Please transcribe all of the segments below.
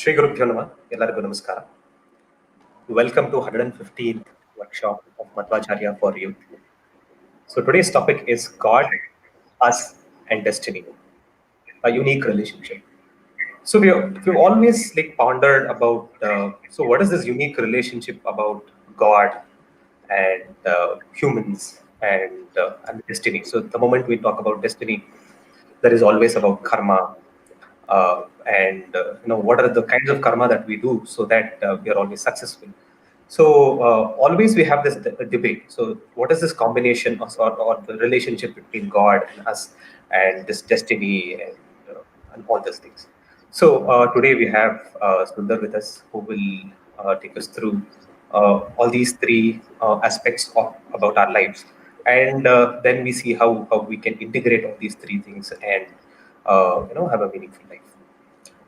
Shri Gurubhyo Namah, Ellargu Namaskara. Welcome to 115th workshop of Madhvacharya for youth. So today's topic is God, us, and destiny, a unique relationship. So we've always pondered about so what is this unique relationship about God and humans and destiny. So the moment we talk about destiny, there is always about karma, and what are the kinds of karma that we do so that we are always successful. So always we have this debate. So what is this combination or the relationship between God and us and this destiny and all these things. So today we have Sunder with us, who will take us through all these three aspects about our lives, and then we see how we can integrate all these three things and have a meaningful life.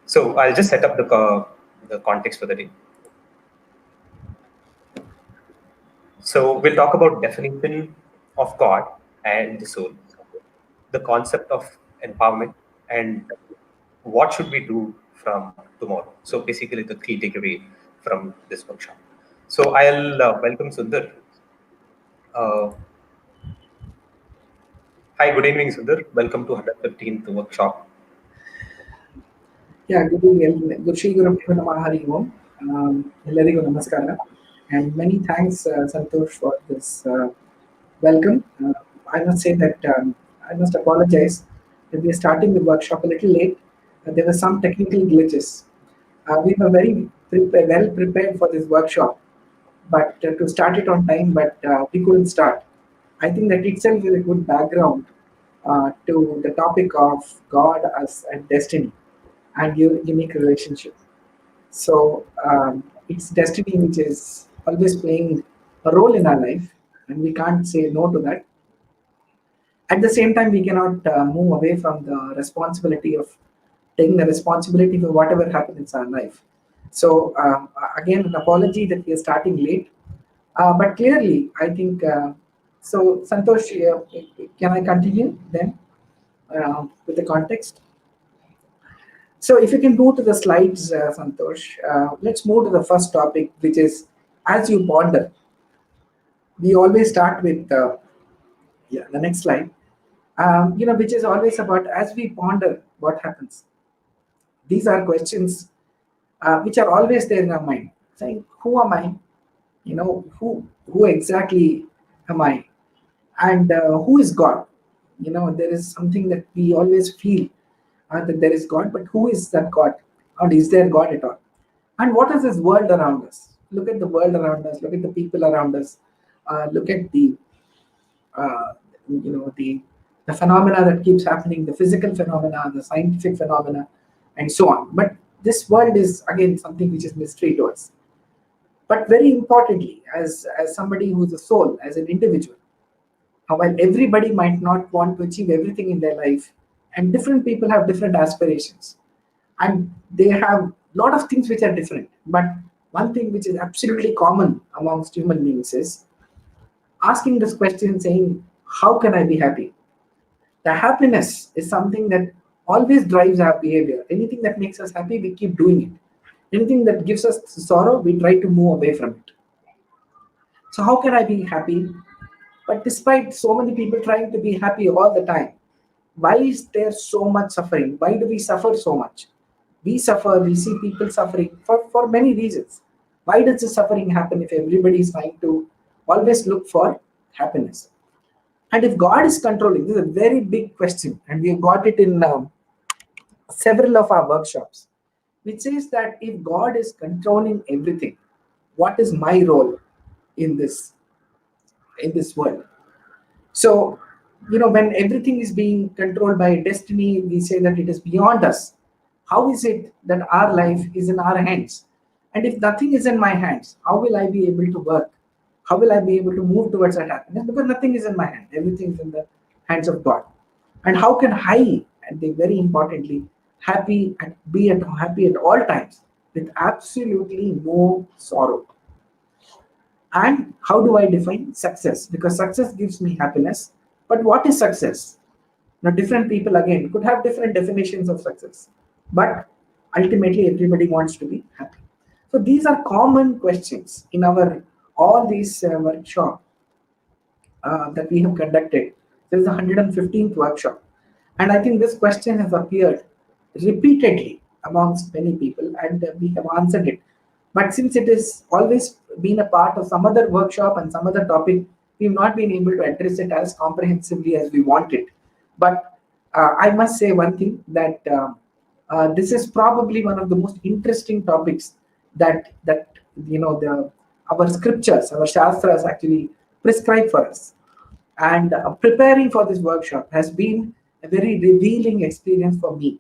So I'll just set up the context for the day. So we'll talk about definition of God and the soul, the concept of empowerment, and what should we do from tomorrow. So basically the key takeaway from this workshop. So I'll welcome Sunder. Hi, good evening, Sunder. Welcome to 115th workshop. Yeah, good evening. Good Shri Gurubhyo Namah Hari Om. Ellarigu Namaskara. And many thanks, Santosh, for this welcome. I must say that I must apologize that we are starting the workshop a little late. There were some technical glitches. We were very well prepared for this workshop, but to start it on time, but we couldn't start. I think that itself is a good background to the topic of God as a destiny and your unique relationship. So it's destiny which is always playing a role in our life, and we can't say no to that. At the same time, we cannot move away from the responsibility of taking the responsibility for whatever happens in our life. So again, an apology that we are starting late, but clearly, I think. So Santosh, can I continue then with the context? So if you can go to the slides, Santosh, let's move to the first topic, which is as you ponder. We always start with the next slide, which is always about as we ponder what happens. These are questions which are always there in our mind, saying, who am I? Who exactly am I? And who is God? There is something that we always feel that there is God, but who is that God? Or is there God at all? And what is this world around us? Look at the world around us. Look at the people around us. Look at uh, the phenomena that keeps happening, the physical phenomena, the scientific phenomena, and so on. But this world is again something which is mystery to us. But very importantly, as somebody who is a soul, as an individual, while everybody might not want to achieve everything in their life, and different people have different aspirations, and they have a lot of things which are different, but one thing which is absolutely common amongst human beings is asking this question, saying, how can I be happy? The happiness is something that always drives our behavior. Anything that makes us happy, we keep doing it. Anything that gives us sorrow, we try to move away from it. So how can I be happy? But despite so many people trying to be happy all the time, why is there so much suffering? Why do we suffer so much? We suffer, we see people suffering for many reasons. Why does the suffering happen if everybody is trying to always look for happiness? And if God is controlling, this is a very big question, and we have got it in several of our workshops, which says that if God is controlling everything, what is my role in this world? So, when everything is being controlled by destiny, we say that it is beyond us. How is it that our life is in our hands? And if nothing is in my hands, how will I be able to work? How will I be able to move towards that happiness? Because nothing is in my hand. Everything is in the hands of God. And how can I, and very importantly, be happy at all times with absolutely no sorrow? And how do I define success? Because success gives me happiness. But what is success? Now, different people again could have different definitions of success. But ultimately everybody wants to be happy. So these are common questions in our all these workshop that we have conducted. This is the 115th workshop. And I think this question has appeared repeatedly amongst many people, and we have answered it. But since it has always been a part of some other workshop and some other topic, we've not been able to address it as comprehensively as we wanted. But I must say one thing, that this is probably one of the most interesting topics that the our scriptures, our shastras actually prescribe for us. And preparing for this workshop has been a very revealing experience for me.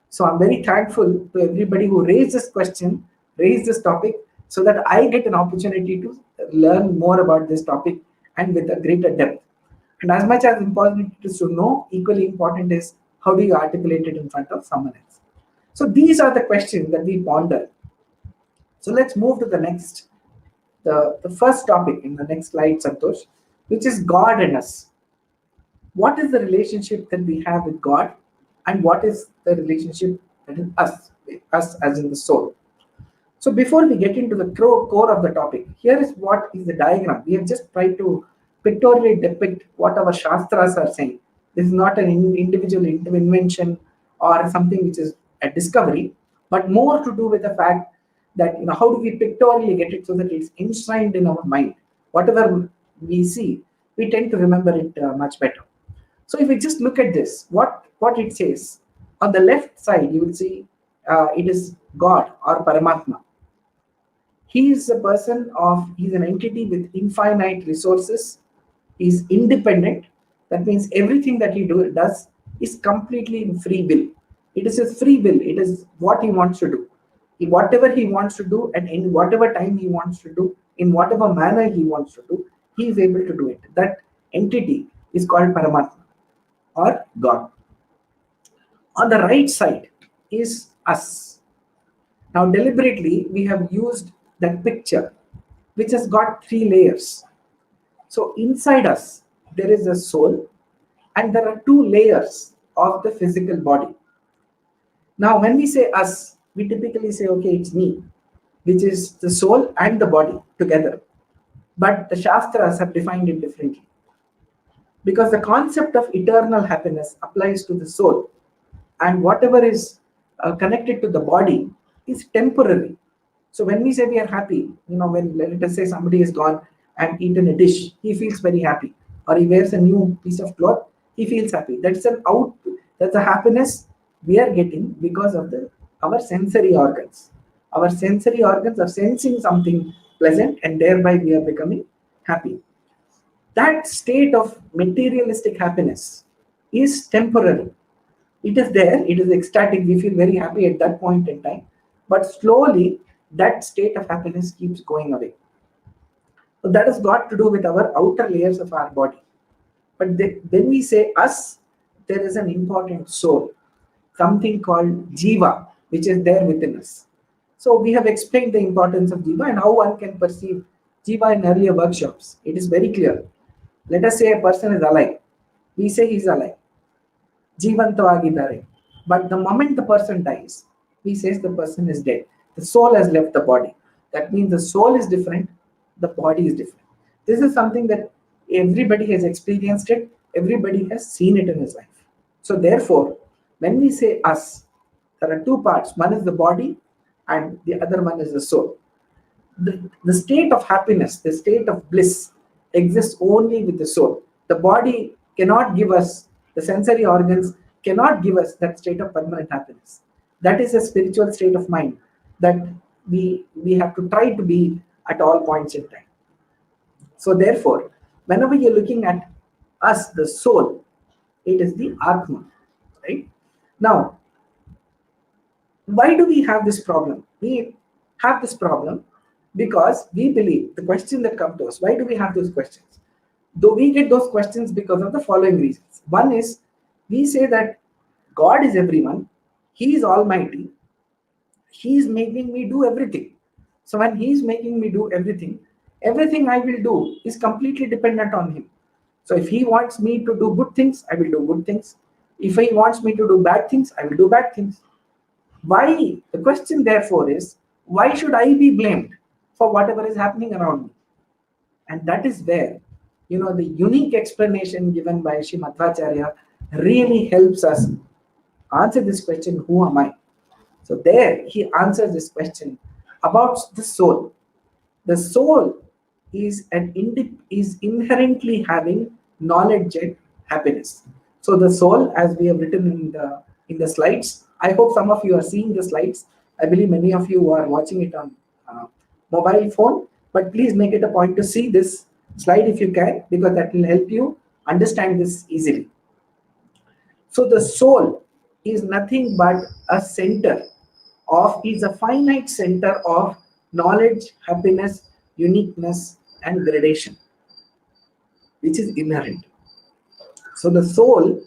So I'm very thankful to everybody who raised this question, raised this topic, so that I get an opportunity to learn more about this topic and with a greater depth. And as much as important it is to know, equally important is how do you articulate it in front of someone else. So these are the questions that we ponder. So let's move to the next, the first topic in the next slide, Santosh, which is God and us. What is the relationship that we have with God, and what is the relationship that is us as in the soul? So before we get into the core of the topic, here is what is the diagram. We have just tried to pictorially depict what our shastras are saying. This is not an individual invention or something which is a discovery, but more to do with the fact that how do we pictorially get it so that it's enshrined in our mind. Whatever we see, we tend to remember it much better. So if we just look at this, what it says, on the left side, you will see it is God or Paramatma. He is he's an entity with infinite resources. He's independent. That means everything that he does is completely in free will. It is his free will. It is what he wants to do. Whatever he wants to do, and in whatever time he wants to do, in whatever manner he wants to do, he is able to do it. That entity is called Paramatma or God. On the right side is us. Now, deliberately, we have used that picture, which has got three layers. So, inside us, there is a soul, and there are two layers of the physical body. Now, when we say us, we typically say, okay, it's me, which is the soul and the body together. But the Shastras have defined it differently. Because the concept of eternal happiness applies to the soul, and whatever is connected to the body is temporary. So when we say we are happy, when let us say somebody has gone and eaten a dish, he feels very happy, or he wears a new piece of cloth, he feels happy. That's a happiness we are getting because of our sensory organs. Our sensory organs are sensing something pleasant, and thereby we are becoming happy. That state of materialistic happiness is temporary. It is there, it is ecstatic, we feel very happy at that point in time, but slowly that state of happiness keeps going away. So that has got to do with our outer layers of our body. But when we say us, there is an important soul, something called jiva, which is there within us. So we have explained the importance of jiva and how one can perceive jiva in earlier workshops. It is very clear. Let us say a person is alive. We say he is alive. Jivantavagidare. But the moment the person dies, we say the person is dead. The soul has left the body. That means the soul is different, the body is different. This is something that everybody has experienced it, everybody has seen it in his life. So therefore, when we say us, there are two parts. One is the body and the other one is the soul. The state of happiness, the state of bliss exists only with the soul. The body cannot give us, the sensory organs cannot give us that state of permanent happiness. That is a spiritual state of mind that we have to try to be at all points in time. So therefore, whenever you're looking at us, the soul, it is the Atma, right? Now, why do we have this problem? We have this problem because we believe the question that comes to us, why do we have those questions? Though we get those questions because of the following reasons. One is, we say that God is everyone, He is Almighty, He is making me do everything. So when He is making me do everything, everything I will do is completely dependent on Him. So if He wants me to do good things, I will do good things. If He wants me to do bad things, I will do bad things. Why? The question therefore is, why should I be blamed for whatever is happening around me? And that is where, the unique explanation given by Sri Madhvacharya really helps us answer this question, who am I? So there he answers this question about the soul. The soul is inherently having knowledge and happiness. So the soul, as we have written in the slides, I hope some of you are seeing the slides. I believe many of you are watching it on mobile phone, but please make it a point to see this slide if you can, because that will help you understand this easily. So the soul is nothing but a center is a finite center of knowledge, happiness, uniqueness, and gradation, which is inherent. So the soul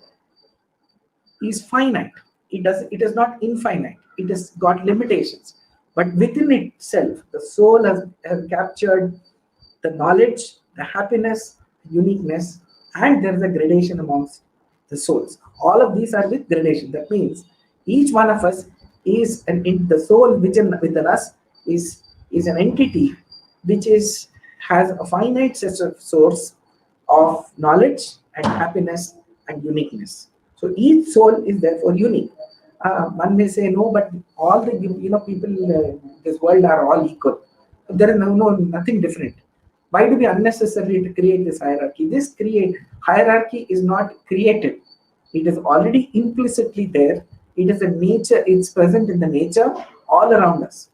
is finite. It is not infinite. It has got limitations. But within itself, the soul has captured the knowledge, the happiness, uniqueness, and there is a gradation amongst the souls. All of these are with gradation. That means each one of us is the soul within us is an entity which has a finite set of source of knowledge and happiness and uniqueness. So each soul is therefore unique. One may say no, but all the people in this world are all equal. There is nothing different. Why do we unnecessarily create this hierarchy? Hierarchy is not created. It is already implicitly there. It is a nature. It's present in the nature all around us.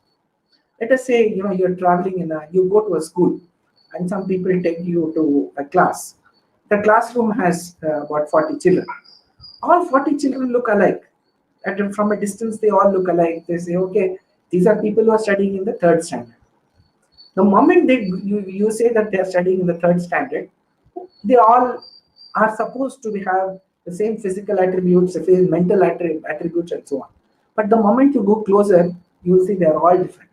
Let us say you're traveling you go to a school, and some people take you to a class. The classroom has about 40 children. All 40 children look alike. And from a distance, they all look alike. They say, okay, these are people who are studying in the third standard. The moment you say that they are studying in the third standard, they all are supposed to have the same physical attributes, the same mental attributes, and so on. But the moment you go closer, you will see they are all different.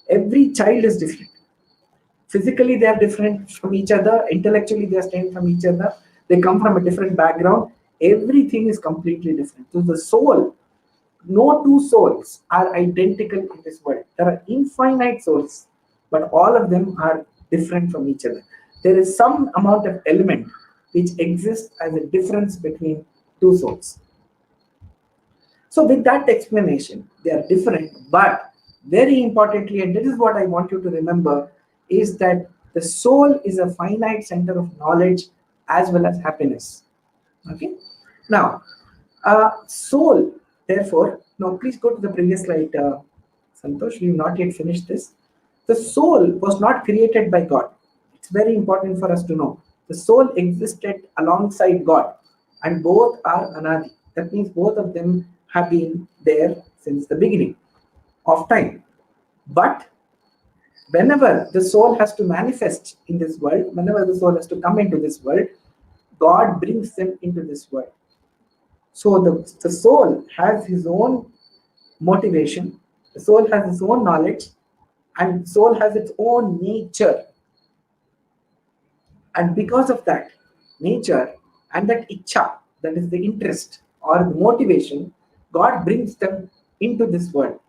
Every child is different. Physically, they are different from each other. Intellectually, they are different from each other. They come from a different background. Everything is completely different. So the soul, no two souls are identical in this world. There are infinite souls, but all of them are different from each other. There is some amount of element which exists as a difference between two souls. So with that explanation, they are different, but very importantly, and this is what I want you to remember, is that the soul is a finite center of knowledge as well as happiness. Okay. Now, soul, therefore, now please go to the previous slide, Santosh. We have not yet finished this. The soul was not created by God. It's very important for us to know. The soul existed alongside God, and both are anadi. That means both of them have been there since the beginning of time. But whenever the soul has to manifest in this world, whenever the soul has to come into this world, God brings them into this world. So the soul has his own motivation, the soul has its own knowledge, and soul has its own nature. And because of that nature and that ichha, that is the interest or the motivation, God brings them into this world.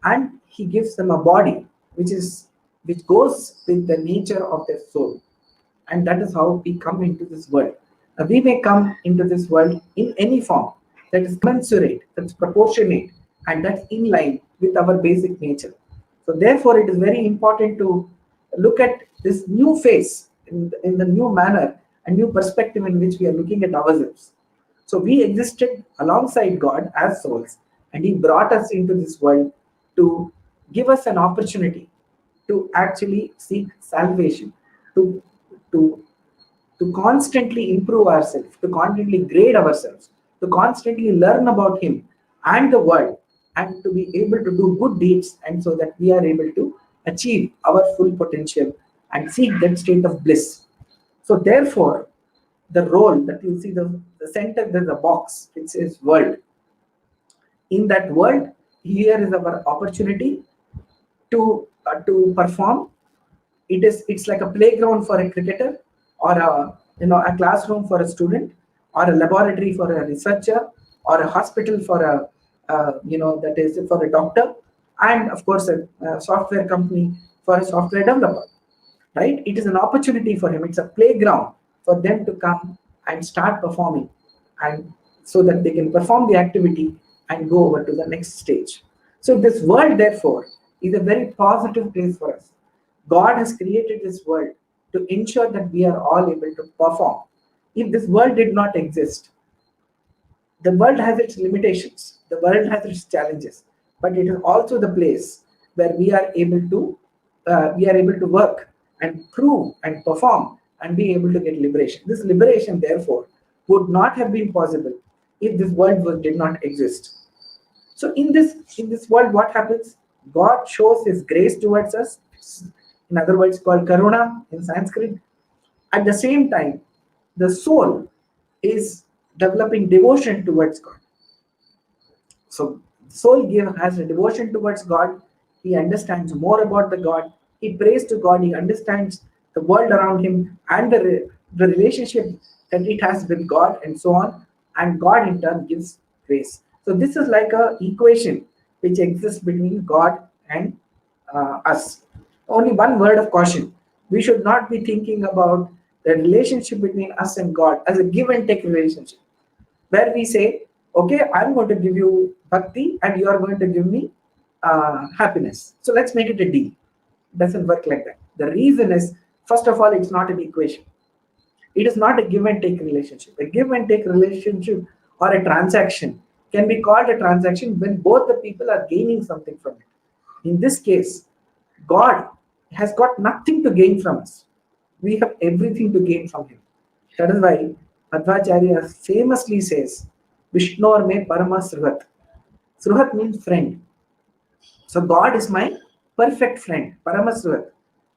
And he gives them a body which goes with the nature of their soul. And that is how we come into this world. We may come into this world in any form that is commensurate, that's proportionate, and that's in line with our basic nature. So therefore, it is very important to look at this new face in the new manner and new perspective in which we are looking at ourselves. So we existed alongside God as souls, and he brought us into this world to give us an opportunity to actually seek salvation, to to to constantly improve ourselves, to constantly grade ourselves, to constantly learn about him and the world, and to be able to do good deeds, and so that we are able to achieve our full potential and seek that state of bliss. So therefore, the role that you see, the center, there's a box, it says world. In that world, here is our opportunity to perform. It's like a playground for a cricketer, or a classroom for a student, or a laboratory for a researcher, or a hospital for that is for a doctor, and of course a software company for a software developer, right? It is an opportunity for him. It's a playground for them to come and start performing, and so that they can perform the activity and go over to the next stage. So this world, therefore, is a very positive place for us. God has created this world to ensure that we are all able to perform. If this world did not exist, the world has its limitations, the world has its challenges, but it is also the place where we are able to work and prove and perform and be able to get liberation. This liberation, therefore, would not have been possible if this world did not exist. So in this world, what happens? God shows His grace towards us. In other words, called karuna in Sanskrit. At the same time, the soul is developing devotion towards God. So soul has a devotion towards God. He understands more about the God. He prays to God. He understands the world around him and the relationship that it has with God and so on. And God in turn gives grace. So this is like a equation which exists between God and us. Only one word of caution. We should not be thinking about the relationship between us and God as a give and take relationship, where we say, okay, I'm going to give you bhakti and you are going to give me happiness. So let's make it a deal. Doesn't work like that. The reason is, first of all, it's not an equation. It is not a give and take relationship. A give and take relationship or a transaction can be called a transaction when both the people are gaining something from it. In this case, God has got nothing to gain from us. We have everything to gain from him. That is why Madhvacharya famously says, Vishnor me parama sruhat. Sruhat means friend. So God is my perfect friend, parama sruhat,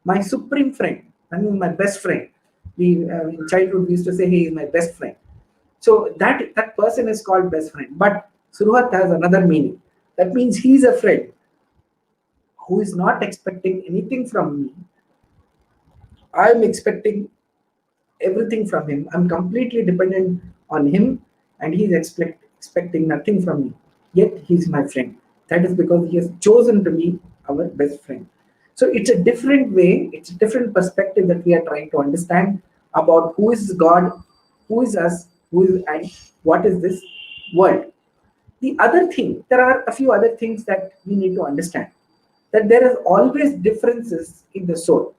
my supreme friend. I mean my best friend. We in childhood we used to say he is my best friend. So that person is called best friend. But sruhat has another meaning. That means he is a friend who is not expecting anything from me. I am expecting everything from him. I'm completely dependent on him, and he's expecting nothing from me. Yet he's my friend. That is because he has chosen to be our best friend. So it's a different way, it's a different perspective that we are trying to understand about who is God, who is us, who is and what is this world. The other thing, there are a few other things that we need to understand. That there is always differences in the soul.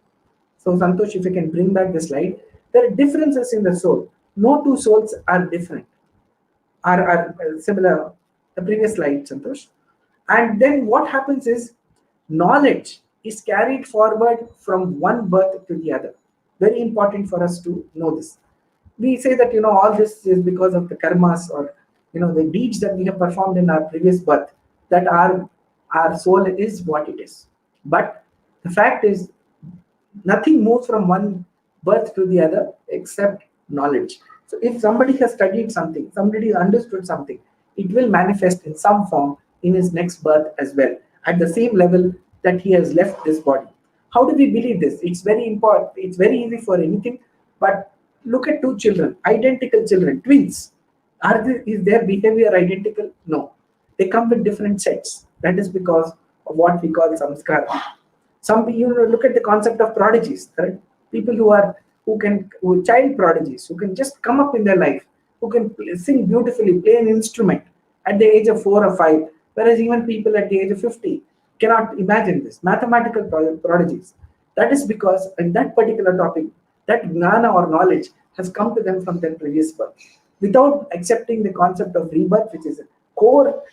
So Santosh, if you can bring back the slide, there are differences in the soul. No two souls are different, are similar. The previous slide, Santosh. And then what happens is knowledge is carried forward from one birth to the other. Very important for us to know this. We say that all this is because of the karmas or the deeds that we have performed in our previous birth, that our soul is what it is. But the fact is, nothing moves from one birth to the other except knowledge. So if somebody has studied something, somebody has understood something, it will manifest in some form in his next birth as well, at the same level that he has left this body. How do we believe this? It's very important. It's very easy for anything, but look at two children, identical children, twins. Is their behavior identical? No. They come with different sets. That is because of what we call samskara. Some look at the concept of prodigies, correct? People who child prodigies, who can just come up in their life, who can sing beautifully, play an instrument at the age of 4 or 5, whereas even people at the age of 50 cannot imagine this. Mathematical prodigies. That is because in that particular topic, that gnana or knowledge has come to them from their previous birth. Without accepting the concept of rebirth, which is a core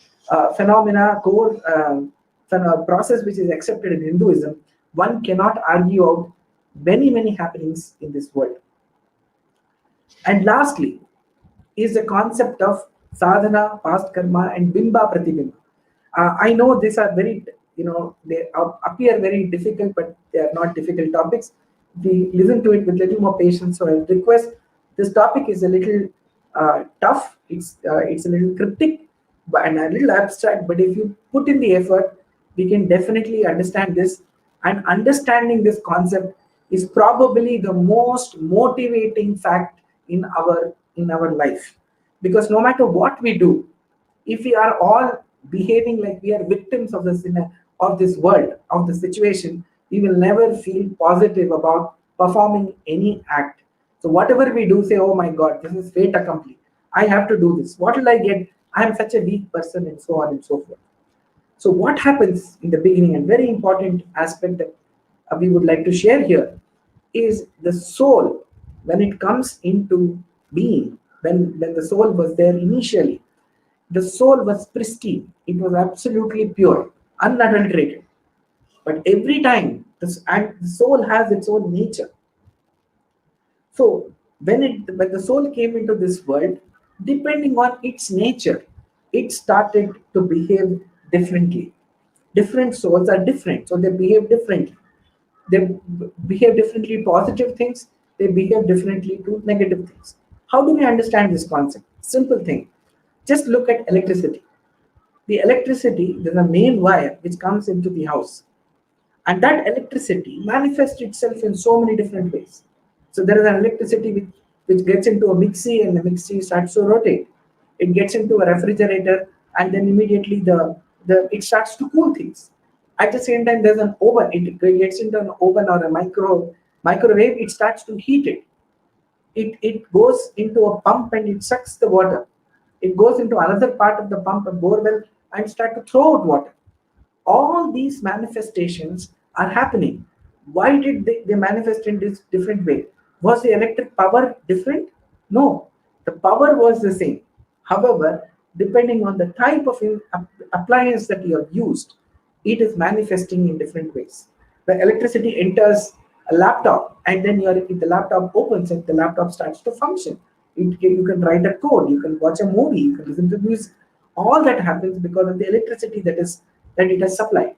process which is accepted in Hinduism, one cannot argue out many, many happenings in this world. And lastly, is the concept of sadhana, past karma, and bimba pratibimba. I know these are very, they appear very difficult, but they are not difficult topics. We listen to it with a little more patience. So I request, this topic is a little tough. It's a little cryptic and a little abstract, but if you put in the effort, we can definitely understand this. And understanding this concept is probably the most motivating fact in our life, because no matter what we do, if we are all behaving like we are victims of of this world, of the situation, we will never feel positive about performing any act. So whatever we do, say, oh my God, this is fait accompli. I have to do this. What will I get? I am such a weak person, and so on and so forth. So what happens in the beginning, and very important aspect that we would like to share here, is the soul, when it comes into being, when the soul was there initially, the soul was pristine. It was absolutely pure, unadulterated. But every time, and the soul has its own nature. So when the soul came into this world, depending on its nature, it started to behave differently. Different souls are different, so they behave differently. They behave differently positive things, they behave differently to negative things. How do we understand this concept? Simple thing. Just look at electricity. The electricity, there's a main wire which comes into the house, and that electricity manifests itself in so many different ways. So there is an electricity which gets into a mixie, and the mixie starts to rotate. It gets into a refrigerator, and then immediately the it starts to cool things. At the same time, there's an oven. It gets into an oven or a microwave. It starts to heat it. It goes into a pump and it sucks the water. It goes into another part of the pump, a borewell, and start to throw out water. All these manifestations are happening. Why did they manifest in this different way? Was the electric power different? No, the power was the same. However, depending on the type of appliance that you have used, it is manifesting in different ways. The electricity enters a laptop, and then if the laptop opens and the laptop starts to function. You can write a code, you can watch a movie, you can listen to music. All that happens because of the electricity that it has supplied.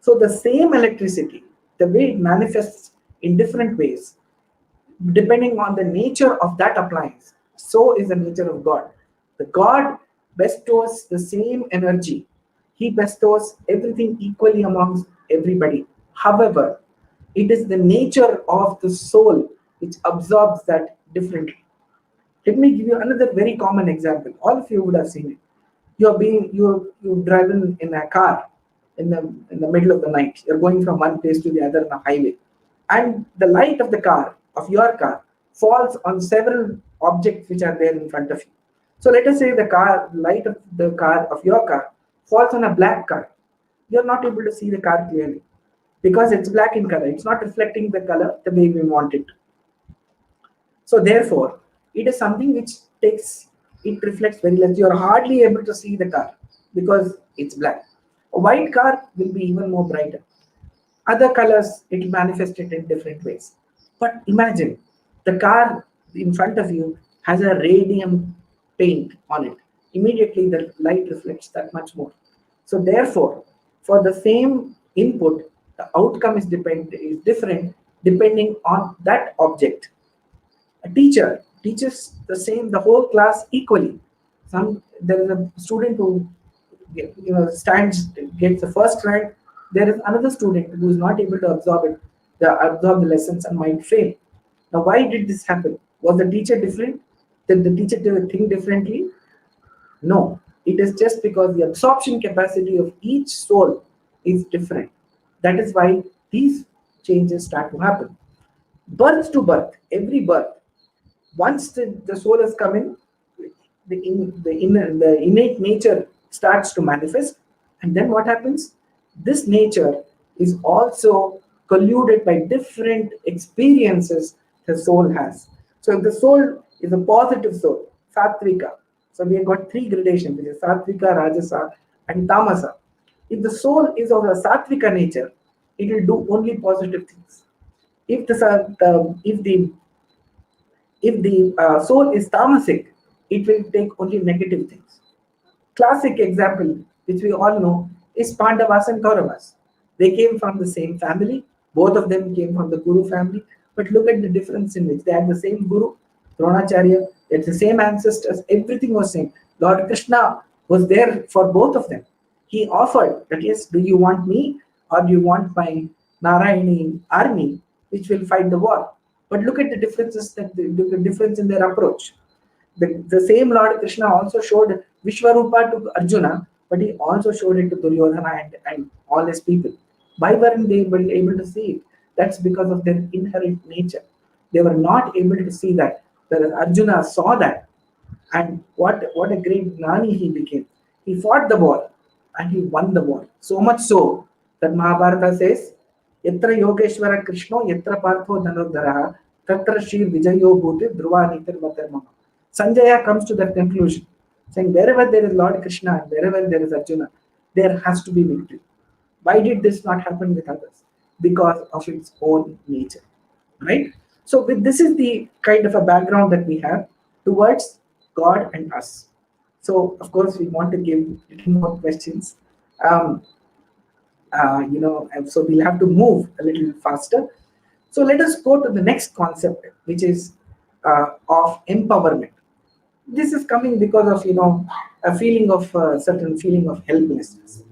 So the same electricity, the way it manifests in different ways, depending on the nature of that appliance, so is the nature of God. The God bestows the same energy. He bestows everything equally amongst everybody. However, it is the nature of the soul which absorbs that differently. Let me give you another very common example. All of you would have seen it. You've driven in a car in the middle of the night. You're going from one place to the other on a highway, and the light of your car falls on several objects which are there in front of you. So let us say the light of the car of your car falls on a black car. You're not able to see the car clearly because it's black in color. It's not reflecting the color the way we want it. So therefore, it is something which it reflects very less. You're hardly able to see the car because it's black. A white car will be even more brighter. Other colors, it will manifest it in different ways. But imagine the car in front of you has a radium paint on it. Immediately the light reflects that much more. So therefore, for the same input, the outcome is different depending on that object. A teacher teaches the whole class equally. There is a student who gets the first rank. There is another student who is not able to absorb the lessons and might fail. Now, why did this happen? Was the teacher different? Did the teacher think differently? No. It is just because the absorption capacity of each soul is different. That is why these changes start to happen. Birth to birth, every birth, once the soul has come in, the innate nature starts to manifest, and then what happens? This nature is also colluded by different experiences the soul has. So if the soul is a positive soul, sattvika, so we have got three gradations, which is sattvika, rajasa, and tamasa. If the soul is of a sattvika nature, it will do only positive things. If the soul is tamasic, it will take only negative things. Classic example, which we all know, is Pandavas and Kauravas. They came from the same family. Both of them came from the Guru family. But look at the difference in which they had the same Guru, Dronacharya, they had the same ancestors, everything was same. Lord Krishna was there for both of them. He offered that, yes, do you want me or do you want my Narayani army which will fight the war? But look at the differences, the difference in their approach. The same Lord Krishna also showed Vishwarupa to Arjuna but he also showed it to Duryodhana and all his people. Why weren't they able to see it? That's because of their inherent nature. They were not able to see that. Whereas Arjuna saw that, and what a great Gnani he became. He fought the war and he won the war. So much so that Mahabharata says, Yatra Yogeshwara Krishno, Yatra Partho Dhanurdhara, Tatra Shri Vijayo Bhuti, Dhruva Nitir Mama. Sanjaya comes to that conclusion, saying wherever there is Lord Krishna and wherever there is Arjuna, there has to be victory. Why did this not happen with others? Because of its own nature, right? So this is the kind of a background that we have towards God and us. So of course we want to give little more questions. Um, and so we'll have to move a little faster. So let us go to the next concept, which is of empowerment. This is coming because of a feeling of certain feeling of helplessness.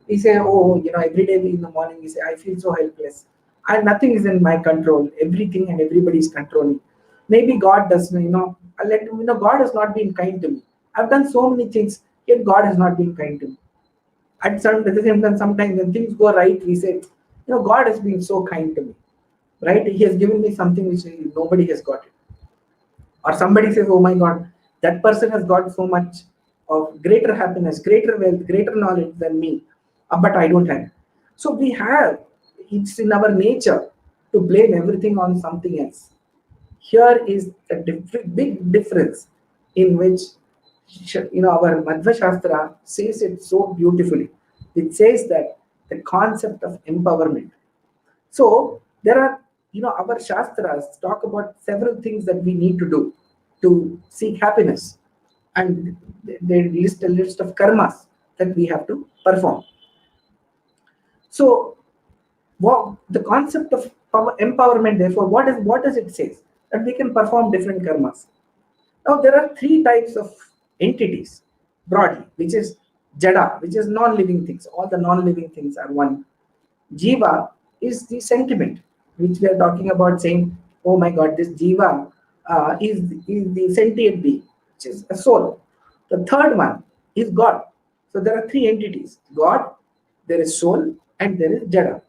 We say, oh, every day in the morning we say, I feel so helpless, and nothing is in my control. Everything and everybody is controlling. Maybe God does, God has not been kind to me. I've done so many things, yet God has not been kind to me. At the same time, sometimes when things go right, we say, God has been so kind to me, right? He has given me something which nobody has got it. Or somebody says, oh my God, that person has got so much of greater happiness, greater wealth, greater knowledge than me, but I don't have it. So it's in our nature to blame everything on something else. Here is a big difference in which our Madhvacharya says it so beautifully. It says that the concept of empowerment. So there are, our Shastras talk about several things that we need to do to seek happiness. And they list a list of karmas that we have to perform. So the concept of empowerment, therefore, what does it say? That we can perform different karmas. Now there are three types of entities broadly, which is Jada, which is non-living things. All the non-living things are one. Jiva is the sentiment, which we are talking about, saying, oh my God, this Jiva is the sentient being, which is a soul. The third one is God. So there are three entities: God, there is soul, and there is Jada.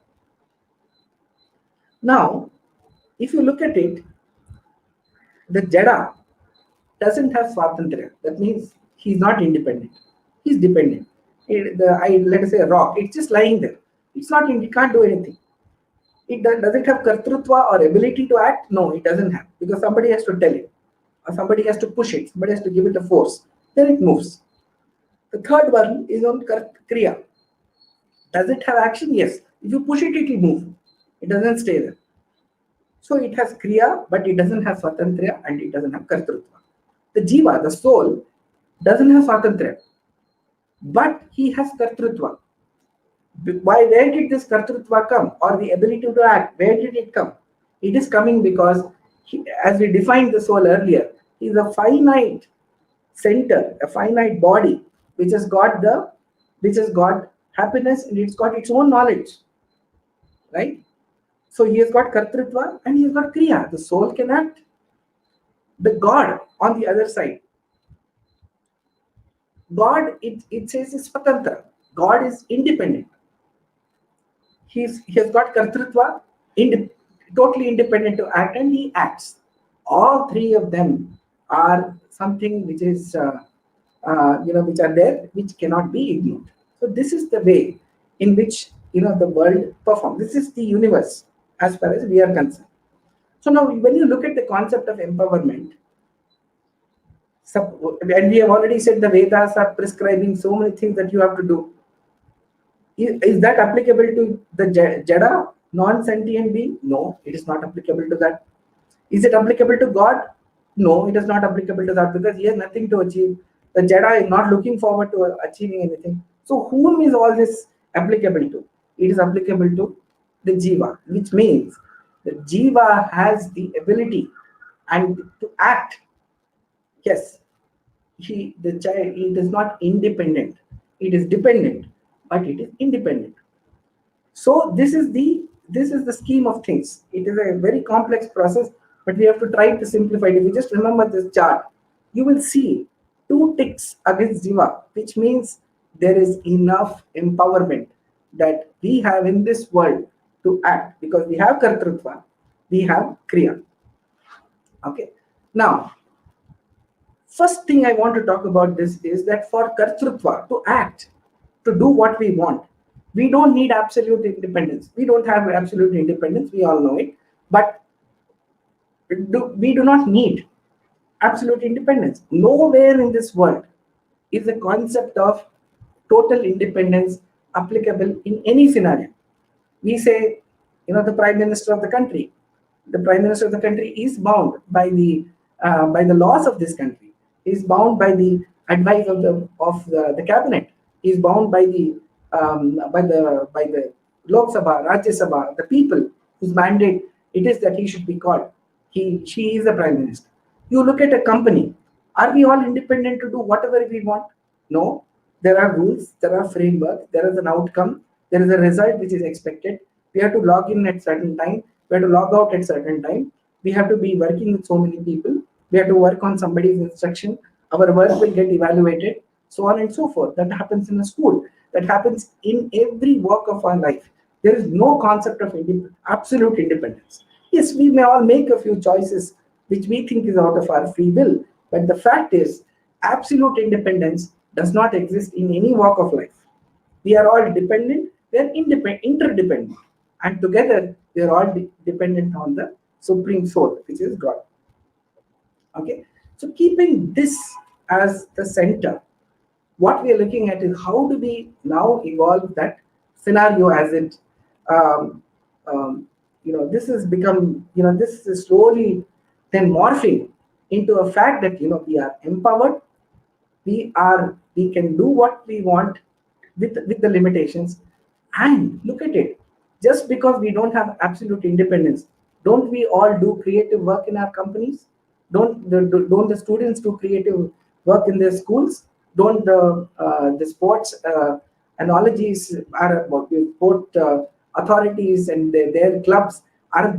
Now, if you look at it, the Jada doesn't have Swatantra. That means he's not independent. He's dependent. Let us say a rock. It's just lying there. It's not. It can't do anything. Does it have kartrutva or ability to act? No, it doesn't have, because somebody has to tell it, or somebody has to push it. Somebody has to give it a force. Then it moves. The third one is on kriya. Does it have action? Yes. If you push it, it will move. It doesn't stay there. So it has kriya, but it doesn't have swatantriya and it doesn't have kartrutva. The jiva, the soul, doesn't have swatantriya, but he has kartrutva. Where did this kartrutva come, or the ability to act? Where did it come? It is coming because, as we defined the soul earlier, he is a finite center, a finite body, which has got happiness and it's got its own knowledge, right? So he has got kartrutva and he has got kriya. The soul can act. The God on the other side, God, it says is swatantra. God is independent. He has got kartrutva, totally independent to act, and he acts. All three of them are something which is which are there, which cannot be ignored. So this is the way in which the world performs. This is the universe as far as we are concerned. So now when you look at the concept of empowerment, and we have already said the Vedas are prescribing so many things that you have to do. Is that applicable to the Jada, non-sentient being? No, it is not applicable to that. Is it applicable to God? No, it is not applicable to that, because he has nothing to achieve. The Jada is not looking forward to achieving anything. So whom is all this applicable to? It is applicable to the Jiva, which means the Jiva has the ability and to act. Yes, the child, it is not independent. It is dependent, but it is independent. So this is the scheme of things. It is a very complex process, but we have to try to simplify it. If you just remember this chart, you will see two ticks against Jiva, which means there is enough empowerment that we have in this world to act, because we have Kartrutva, we have Kriya. Okay. Now, first thing I want to talk about this is that for Kartrutva to act, to do what we want, we don't need absolute independence. We don't have absolute independence, we all know it, but we do not need absolute independence. Nowhere in this world is the concept of total independence applicable in any scenario. We say, the prime minister of the country. The prime minister of the country is bound by the laws of this country. Is bound by the advice of the cabinet. Is bound by the Lok Sabha, Rajya Sabha, the people whose mandate it is that he should be called. She is the prime minister. You look at a company. Are we all independent to do whatever we want? No. There are rules. There are framework. There is an outcome. There is a result which is expected. We have to log in at certain time. We have to log out at certain time. We have to be working with so many people. We have to work on somebody's instruction. Our work will get evaluated, so on and so forth. That happens in a school. That happens in every walk of our life. There is no concept of absolute independence. Yes, we may all make a few choices which we think is out of our free will, but the fact is, absolute independence does not exist in any walk of life. We are all dependent, we are interdependent, and together we are all dependent on the Supreme Soul, which is God. Okay, so keeping this as the center, what we are looking at is how do we now evolve that scenario as it, this has become, this is slowly then morphing into a fact that, we are empowered, we can do what we want with the limitations. And look at it, just because we don't have absolute independence, don't we all do creative work in our companies? Don't the students do creative work in their schools? Don't the sports analogies are about sport authorities and their clubs, are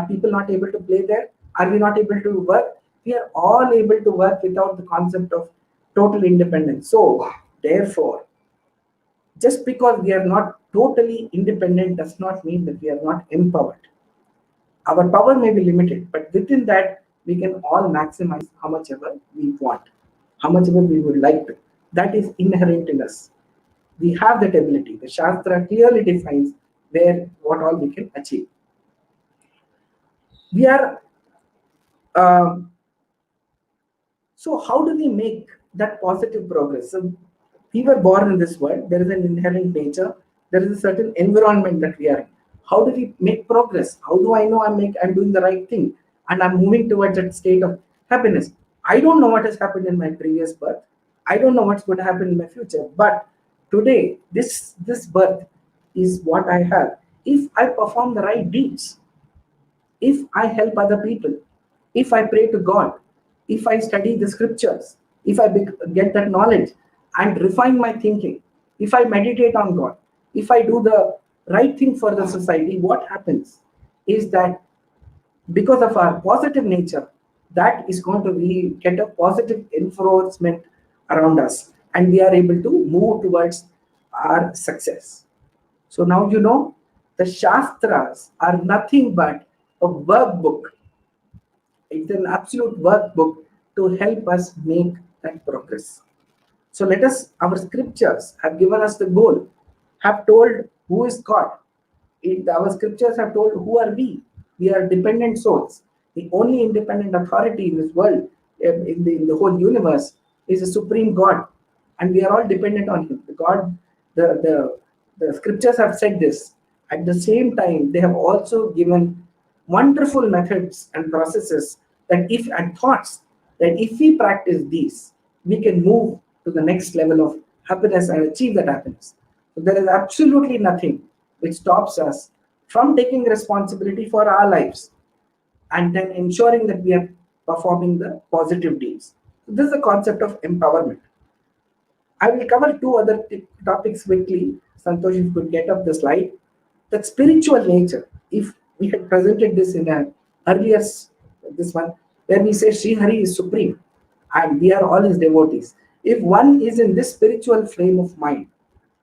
people not able to play there? Are we not able to work? We are all able to work without the concept of total independence. So therefore, just because we are not totally independent does not mean that we are not empowered. Our power may be limited, but within that, we can all maximize how much ever we want, how much ever we would like to. That is inherent in us. We have that ability. The Shastra clearly defines what all we can achieve. We are. So how do we make that positive progress? So we were born in this world. There is an inherent nature. There is a certain environment that we are in. How do we make progress? How do I know I'm doing the right thing and I'm moving towards that state of happiness? I don't know what has happened in my previous birth. I don't know what's going to happen in my future. But today, this birth is what I have. If I perform the right deeds, if I help other people, if I pray to God, if I study the scriptures, if I get that knowledge and refine my thinking, if I meditate on God, if I do the right thing for the society, what happens is that because of our positive nature, that is going to be get a positive enforcement around us, and we are able to move towards our success. So now the Shastras are nothing but a workbook. It's an absolute workbook to help us make that progress. So our scriptures have given us the goal, have told who is God. Our scriptures have told who are we. We are dependent souls. The only independent authority in this world, in the whole universe, is a supreme God. And we are all dependent on him. The scriptures have said this. At the same time, they have also given wonderful methods and processes and thoughts that if we practice these, we can move to the next level of happiness and achieve that happiness. So there is absolutely nothing which stops us from taking responsibility for our lives and then ensuring that we are performing the positive deeds. So this is the concept of empowerment. I will cover two other topics quickly. Santosh, if you could get up the slide. That spiritual nature, if we had presented this in an earlier, this one, where we say Sri Hari is supreme and we are all his devotees. If one is in this spiritual frame of mind,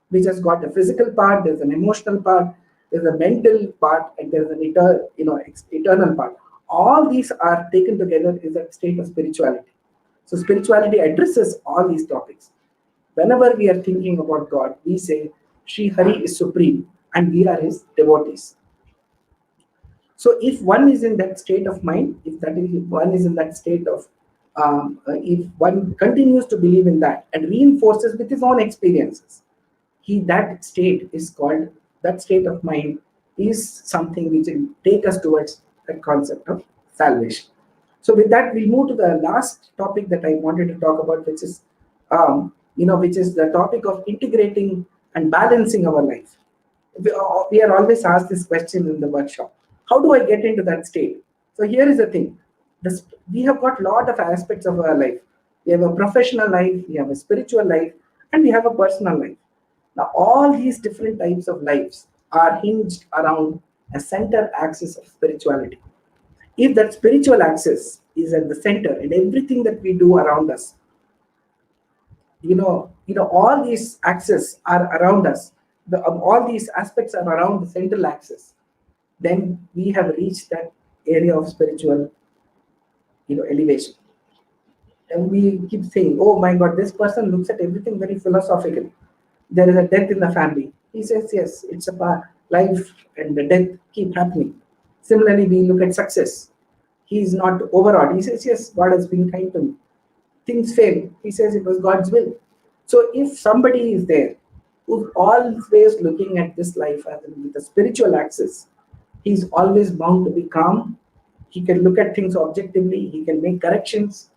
which has got a physical part, there's an emotional part, there's a mental part, and there's an eternal part. All these are taken together is a state of spirituality. So spirituality addresses all these topics. Whenever we are thinking about God, we say Sri Hari is supreme and we are his devotees. So if one is in that state of mind, if one is in that state of, if one continues to believe in that and reinforces with his own experiences, that state is called, that state of mind is something which will take us towards the concept of salvation. So with that, we move to the last topic that I wanted to talk about, which is, which is the topic of integrating and balancing our life. We are always asked this question in the workshop: how do I get into that state? So here is the thing: we have got a lot of aspects of our life. We have a professional life, we have a spiritual life, and we have a personal life. Now, all these different types of lives are hinged around a center axis of spirituality. If that spiritual axis is at the center and everything that we do around us, all these axes are around us, all these aspects are around the central axis, then we have reached that area of spiritual, elevation. And we keep saying, oh my God, this person looks at everything very philosophical. There is a death in the family. He says, yes, it's a part. Life and the death keep happening. Similarly, we look at success. He is not overawed. He says, yes, God has been kind to me. Things fail. He says it was God's will. So if somebody is there who's always looking at this life as with the spiritual axis, he's always bound to be calm. He can look at things objectively. He can make corrections.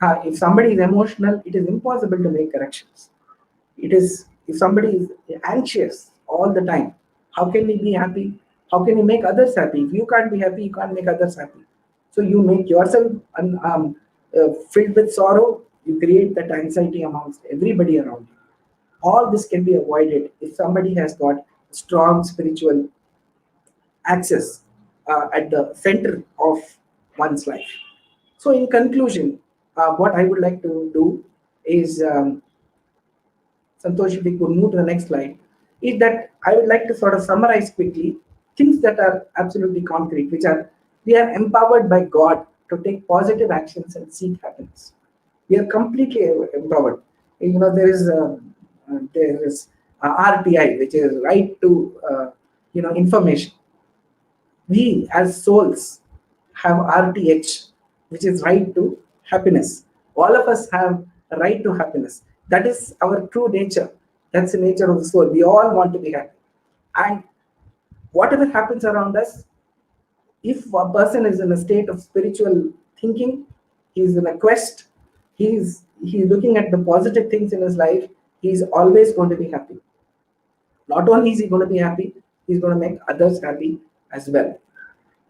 If somebody is emotional, it is impossible to make corrections. It is, if somebody is anxious all the time, how can he be happy? How can you make others happy? If you can't be happy, you can't make others happy. So you make yourself filled with sorrow, you create that anxiety amongst everybody around you. All this can be avoided if somebody has got strong spiritual access at the center of one's life. So in conclusion, what I would like to do is, Santosh, if we could move to the next slide, is that I would like to sort of summarize quickly things that are absolutely concrete, which are, we are empowered by God to take positive actions and seek happiness. We are completely empowered. There is RTI, which is right to information. We as souls have RTH, which is right to happiness. All of us have a right to happiness. That is our true nature. That's the nature of the soul. We all want to be happy. And whatever happens around us, if a person is in a state of spiritual thinking, he's in a quest, he's looking at the positive things in his life, he's always going to be happy. Not only is he going to be happy, he's going to make others happy as well.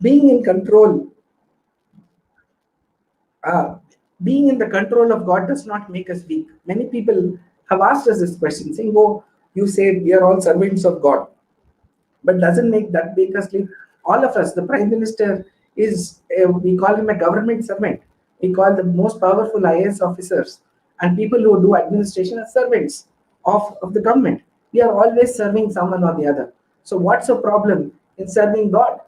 Being in control, being in the control of God does not make us weak. Many people have asked us this question, saying, oh, you say we are all servants of God, but doesn't make us weak. All of us, the Prime Minister is, we call him a government servant. We call the most powerful IAS officers and people who do administration as servants of the government. We are always serving someone or the other. So what's the problem in serving God?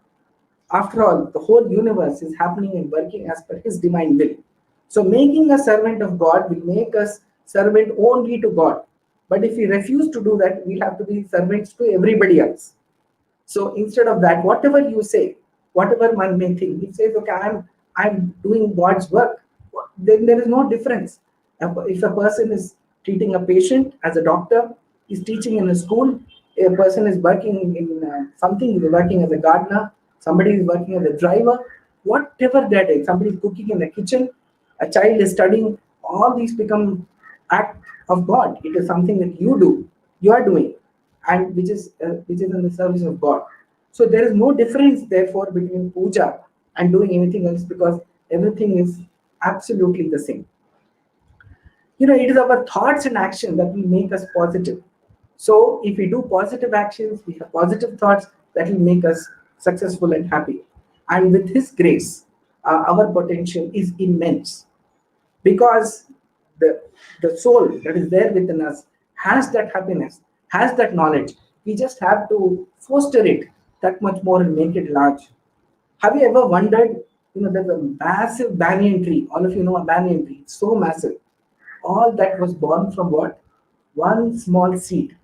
After all, the whole universe is happening and working as per his divine will. So making a servant of God will make us servant only to God. But if we refuse to do that, we'll have to be servants to everybody else. So instead of that, whatever you say, whatever one may think, he says, okay, I'm doing God's work. Then there is no difference. If a person is treating a patient as a doctor, is teaching in a school, a person is working in something, is working as a gardener, somebody is working as a driver, whatever that is, somebody is cooking in the kitchen, a child is studying, all these become act of God. It is something that you are doing, and which is in the service of God. So there is no difference, therefore, between puja and doing anything else, because everything is absolutely the same. It is our thoughts and action that will make us positive. So if we do positive actions, we have positive thoughts, that will make us successful and happy. And with His grace, our potential is immense, because the soul that is there within us has that happiness, has that knowledge. We just have to foster it that much more and make it large. Have you ever wondered, there's a massive banyan tree. All of you know a banyan tree. It's so massive. All that was born from what? One small seed.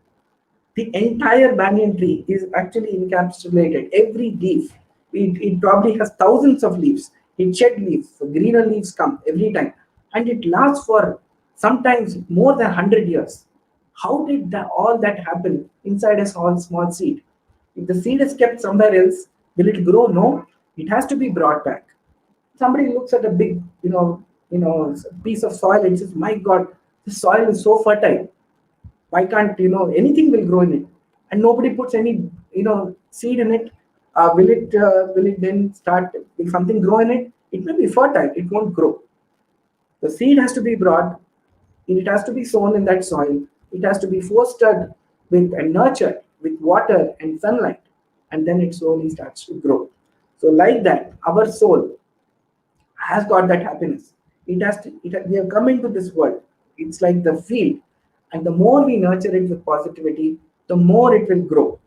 The entire banyan tree is actually encapsulated. Every leaf, it probably has thousands of leaves. It shed leaves, so greener leaves come every time, and it lasts for sometimes more than 100 years. How did all that happen inside a small seed? If the seed is kept somewhere else, will it grow? No, it has to be brought back. Somebody looks at a big, piece of soil and says, "My God, this soil is so fertile. Why can't anything will grow in it?" And nobody puts any seed in it. Will it then start? Will something grow in it? It may be fertile. It won't grow. The seed has to be brought. It has to be sown in that soil. It has to be fostered with and nurtured with water and sunlight, and then it slowly starts to grow. So, like that, our soul has got that happiness. It has to. We have come into this world. It's like the field, and the more we nurture it with positivity, the more it will grow.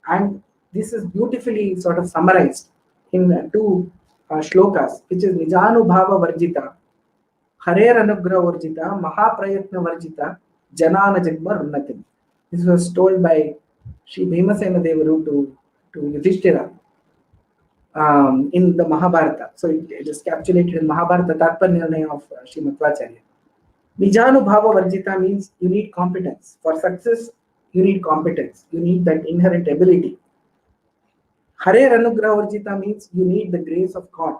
And this is beautifully sort of summarized in two shlokas, which is Nijanubhava Varjita, Harer Anugraha Varjita, Mahaprayatna Varjita, Janana Jagma Runnatim. This was told by Sri Bhimasena Devaru to Yudhishthira in the Mahabharata. So it is capsulated in Mahabharata Tatparnirnaya of Sri Madhvacharya. Nijanubhava Varjita means you need competence. For success, you need competence. You need that inherent ability. Harer Anugraha Varjita means you need the grace of God.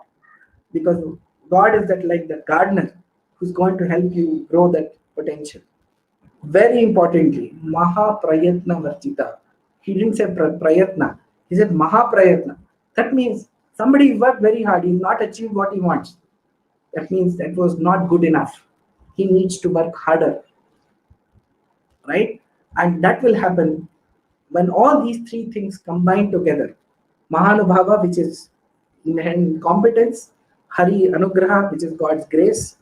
Because God is that like the gardener who's going to help you grow that potential. Very importantly, Maha Prayatna Varjita. He didn't say Prayatna. He said Maha Prayatna. That means somebody worked very hard. He's not achieved what he wants. That means that was not good enough. He needs to work harder. Right? And that will happen when all these three things combine together. Mahanubhava, which is inherent competence, Hari Anugraha, which is God's grace,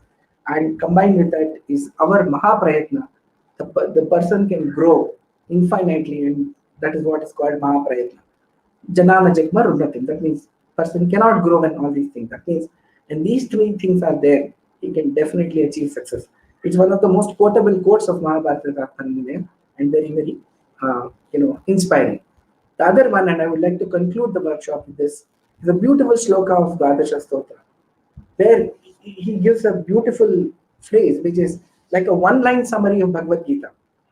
and combined with that is our Mahaprayatna. The person can grow infinitely, and that is what is called Mahaprayatna. Janana Jagma Runnatim. That means person cannot grow when all these things. That means when these three things are there, he can definitely achieve success. It's one of the most quotable quotes of Mahabharata and very, very inspiring. The other one, and I would like to conclude the workshop with this, is a beautiful shloka of Dvadasha Stotra, where he gives a beautiful phrase, which is like a one-line summary of Bhagavad Gita,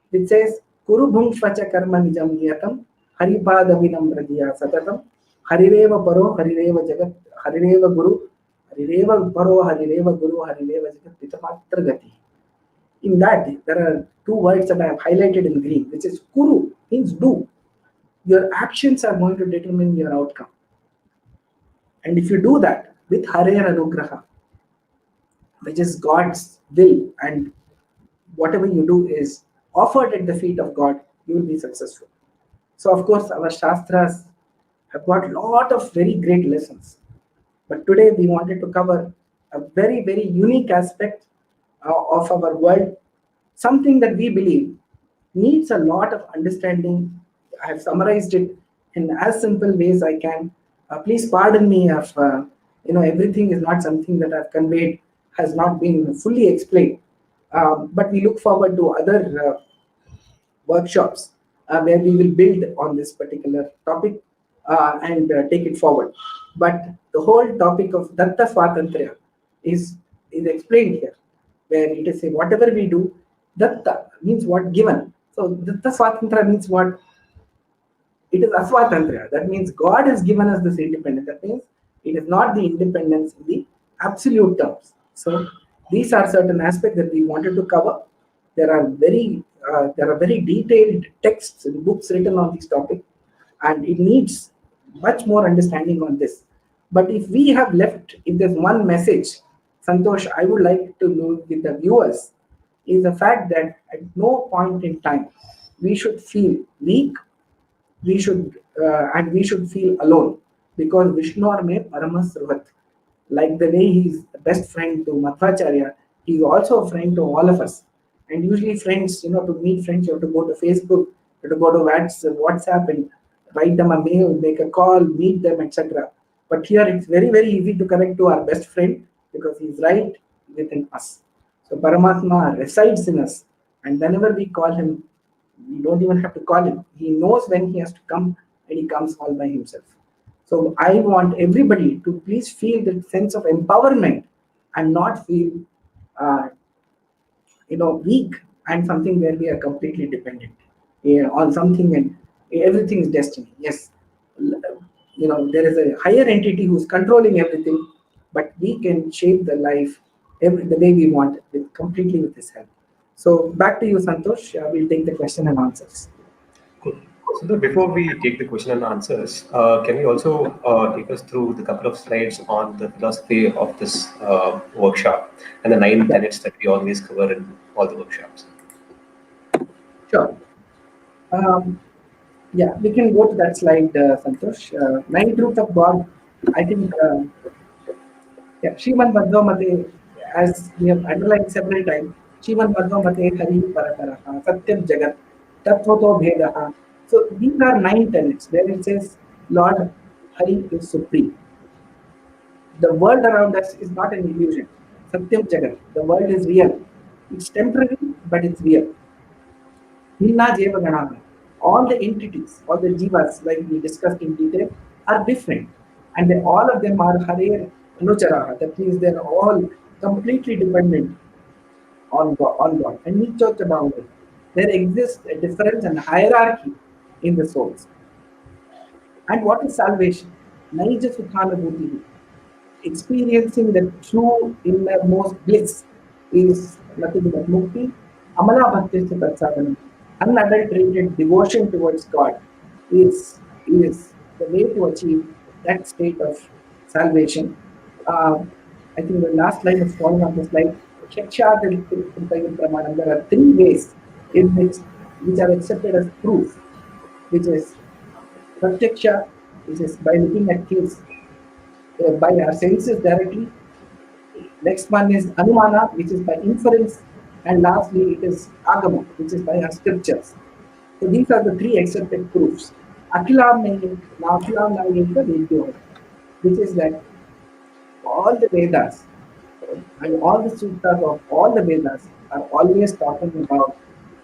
which says, Kuru bhungshvacha karma nijam niyatam, haripada vinamradiya satatam, harireva paro, harireva jagat, harireva guru, harireva paro, harireva guru, harireva jagat, pitamatra gati. In that, there are two words that I have highlighted in green, which is Kuru, means do. Your actions are going to determine your outcome. And if you do that with Harer Anugraha, which is God's will, and whatever you do is offered at the feet of God, you will be successful. So, of course, our Shastras have got a lot of very great lessons. But today we wanted to cover a very, very unique aspect of our world, something that we believe needs a lot of understanding. I have summarized it in as simple ways I can. Please pardon me if everything is not something that I've conveyed, has not been fully explained. But we look forward to other workshops where we will build on this particular topic and take it forward. But the whole topic of Datta Swatantriya is explained here, where it is saying whatever we do, Datta means what? Given. So Datta Swatantriya means what? It is Aswatantriya. That means God has given us this independence. That means it is not the independence in the absolute terms. So these are certain aspects that we wanted to cover. There are very detailed texts and books written on this topic, and it needs much more understanding on this. But if we have left, if there's one message, Santosh, I would like to leave with the viewers, is the fact that at no point in time we should feel weak. We should feel alone, because Vishnu me Paramas Ruvat. Like the way he's the best friend to Madhvacharya, he's also a friend to all of us. And usually friends, to meet friends, you have to go to Facebook, you to go to WhatsApp and write them a mail, make a call, meet them, etc. But here it's very, very easy to connect to our best friend because he's right within us. So Paramatma resides in us, and whenever we call him, we don't even have to call him. He knows when he has to come, and he comes all by himself. So I want everybody to please feel that sense of empowerment and not feel, uh, weak and something where we are completely dependent, on something, and everything is destiny. Yes, there is a higher entity who's controlling everything, but we can shape the life the way we want it, completely with his help. So back to you, Santosh. We'll take the question and answers. Cool. So before we take the question and answers, can you also take us through the couple of slides on the philosophy of this workshop and the 9 Yeah, tenets that we always cover in all the workshops? sure. Um, yeah, we can go to that slide, Santosh. Nine truths of God. I think, yeah, Shriman Madhvacharya, as we have underlined several times, Shriman Madhvacharya Hari Parakaraha, Satyam Jagat, Tattvato Bhedaha. So these are 9 tenets where it says Lord Hari is supreme. The world around us is not an illusion. Satyam Jagat, the world is real. It's temporary, but it's real. Hinna Jeva Ganana. All the entities, all the jivas, like we discussed in detail, are different. And all of them are Hare Anucharaha. That means they're all completely dependent on God. And each of the boundary. There exists a difference and hierarchy in the souls. And what is salvation? Naija Sukhanabhuti. Experiencing the true innermost bliss is nothing but mukti. Amala bhakti sadhanam. Unadulterated devotion towards God is the way to achieve that state of salvation. Uh, I think the last line is falling on the slide. There are 3 ways in which are accepted as proof, which is pratyaksha, which is by looking at things by our senses directly. Next one is Anumana, which is by inference. And lastly, it is Agama, which is by our scriptures. So these are the 3 accepted proofs. Akilam Vedyo, which is that all the Vedas and all the sutras of all the Vedas are always talking about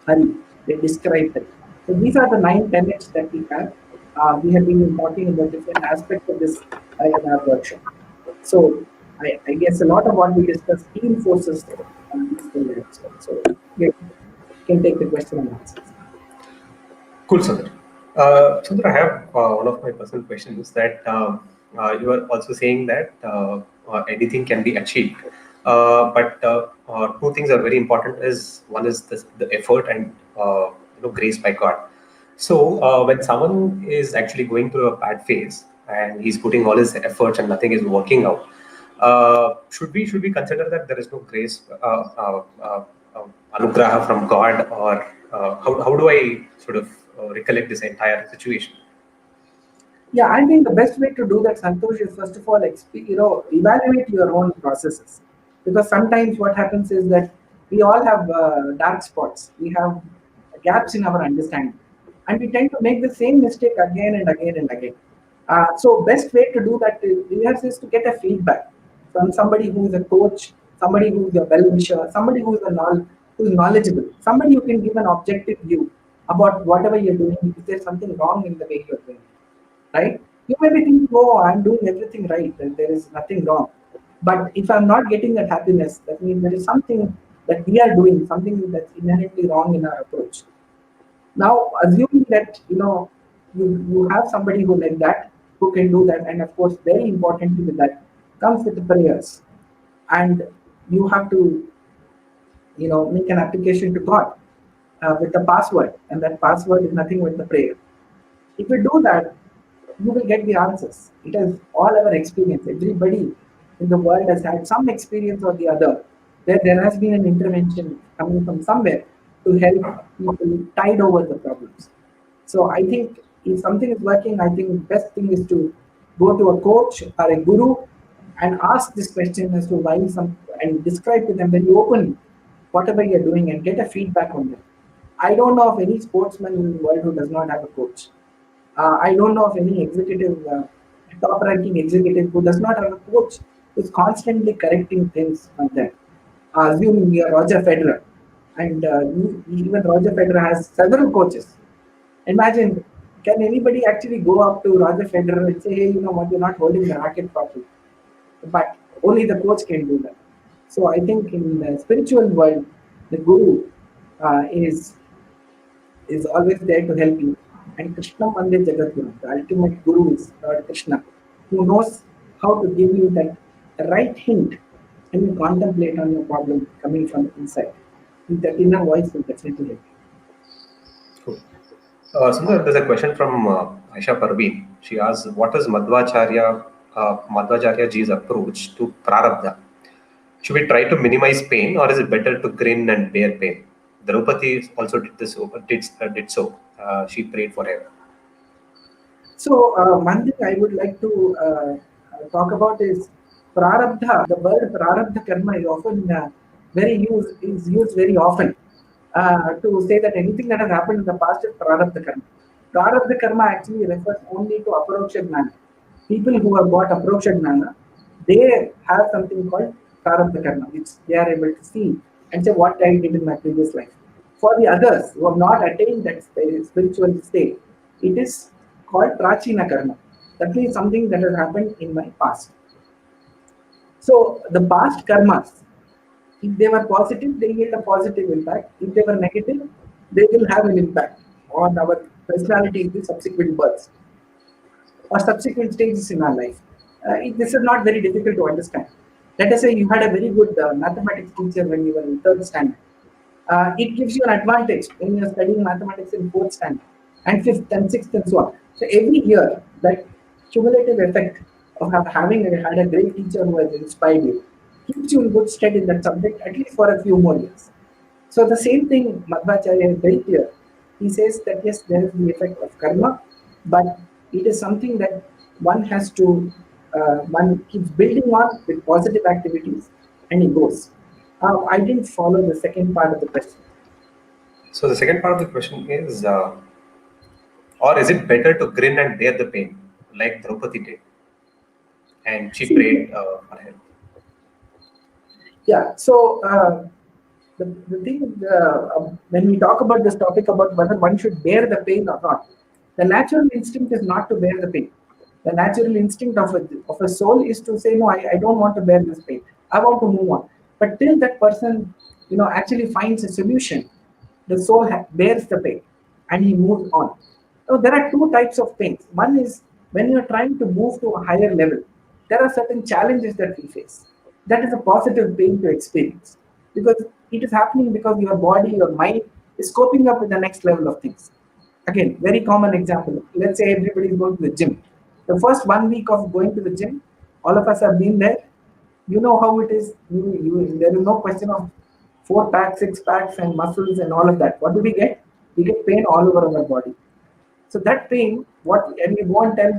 Hari. They describe Hari. So these are the 9 tenets that we have. We have been talking about different aspects of this in our workshop. So I guess a lot of what we discussed reinforces these things as well. So you can take the question and answers. Cool, Sunder. Sunder, I have one of my personal questions that you are also saying that anything can be achieved. But 2 things are very important. Is one is the effort and grace by God. So when someone is actually going through a bad phase and he's putting all his efforts and nothing is working out, should we consider that there is no grace, anugraha from God, or how do I sort of recollect this entire situation? Yeah, I think the best way to do that, Santosh, is first of all, evaluate your own processes. Because sometimes what happens is that we all have dark spots. We have gaps in our understanding, and we tend to make the same mistake again and again and again. So, best way to do that is to get a feedback from somebody who is a coach, somebody who is a well-wisher, somebody who is knowledgeable, somebody who can give an objective view about whatever you're doing. If there's something wrong in the way you're doing, right? You may be thinking, oh, I'm doing everything right, and there is nothing wrong. But if I'm not getting that happiness, that means there is something that we are doing, something that's inherently wrong in our approach. Now, assuming that you have somebody who like that, who can do that, and of course, very importantly with that comes with the prayers, and you have to make an application to God with the password, and that password is nothing but the prayer. If you do that, you will get the answers. It is all our experience. Everybody in the world has had some experience or the other where there has been an intervention coming from somewhere to help people tide over the problems. So I think if something is working, I think the best thing is to go to a coach or a guru and ask this question as to and describe to them very openly whatever you're doing and get a feedback on them. I don't know of any sportsman in the world who does not have a coach. I don't know of any executive, top-ranking executive who does not have a coach who's constantly correcting things on them. Assuming you are Roger Federer, and even Roger Federer has several coaches. Imagine, can anybody actually go up to Roger Federer and say, hey, you know what, you're not holding the racket properly? But only the coach can do that. So I think in the spiritual world, the guru is always there to help you. And Krishna Mande Jagadguru, the ultimate guru is Lord Krishna, who knows how to give you that right hint when you contemplate on your problem coming from inside. That inner voice will definitely help you. Cool. Sundar, there's a question from Aisha Parveen. She asks, what is Madhvacharya ji's approach to prarabdha? Should we try to minimize pain, or is it better to grin and bear pain? Draupadi also did so. She prayed forever. So one thing I would like to talk about is prarabdha. The word prarabdha karma is often is used very often to say that anything that has happened in the past is prarabdha karma. Prarabdha karma actually refers only to aparoksha gnana. People who have got aparoksha gnana, they have something called prarabdha karma, which they are able to see and say what I did in my previous life. For the others who have not attained that spiritual state, it is called prachina karma. That means something that has happened in my past. So the past karmas, if they were positive, they yield a positive impact. If they were negative, they will have an impact on our personality in the subsequent births or subsequent stages in our life. This is not very difficult to understand. Let us say you had a very good mathematics teacher when you were in third standard. It gives you an advantage when you're studying mathematics in fourth standard and fifth and sixth and so on. So every year, that cumulative effect of having had a great teacher who has inspired you keeps you in good stead in that subject at least for a few more years. So the same thing Madhvacharya is very clear. He says that yes, there is the effect of karma, but it is something that one has to, one keeps building on with positive activities and it goes. I didn't follow the second part of the question. So the second part of the question is, or is it better to grin and bear the pain, like Draupadi did, and she See, prayed for help? yeah, so the thing when we talk about this topic about whether one should bear the pain or not, the natural instinct is not to bear the pain. The natural instinct of a soul is to say, no, I don't want to bear this pain. I want to move on. But till that person, actually finds a solution, the soul bears the pain and he moves on. So there are two types of pains. One is when you're trying to move to a higher level, there are certain challenges that we face. That is a positive pain to experience because it is happening because your body, your mind is coping up with the next level of things. Again, very common example. Let's say everybody is going to the gym. The first 1 week of going to the gym, all of us have been there. You know how it is. There is no question of 4 packs, 6 packs, and muscles and all of that. What do we get? We get pain all over our body. So that pain, and you go and tell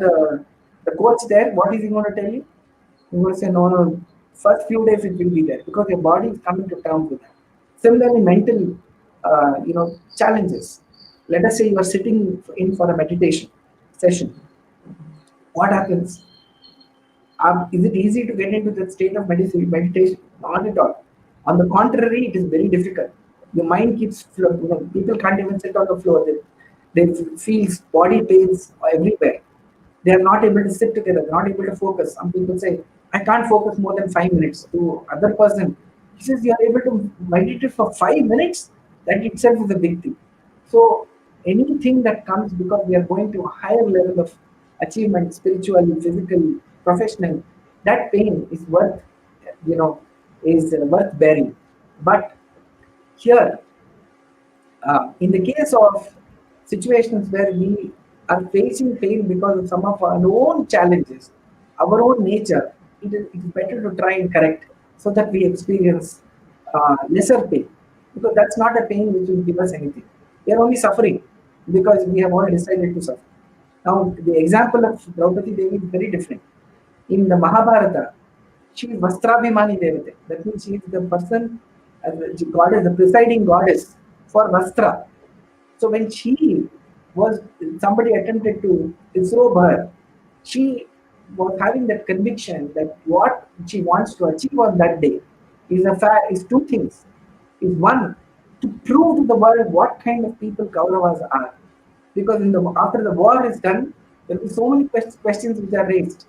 the coach there, what is he going to tell you? He's going to say, no, no, first few days it will be there because your body is coming to terms with that. Similarly, mental, challenges. Let us say you are sitting in for a meditation session. What happens? Is it easy to get into that state of meditation? Not at all. On the contrary, it is very difficult. Your mind keeps flowing. People can't even sit on the floor. They feel body pains everywhere. They are not able to sit together. They're not able to focus. Some people say, I can't focus more than 5 minutes. To other person, he says you are able to meditate for 5 minutes. That itself is a big thing. So anything that comes because we are going to a higher level of achievement, spiritual, physical, professional, that pain is worth, you know, is worth bearing. But here, in the case of situations where we are facing pain because of some of our own challenges, our own nature, it is better to try and correct so that we experience lesser pain. Because that's not a pain which will give us anything. We are only suffering because we have all decided to suffer. Now, the example of Draupadi Devi is very different. In the Mahabharata, she is Vastrabhimani Devate. That means she is the person, the goddess, the presiding goddess for Vastra. So when was somebody attempted to disrobe her, she was having that conviction that what she wants to achieve on that day is two things. Is one, to prove to the world what kind of people Kauravas are. Because after the war is done, there will be so many questions which are raised.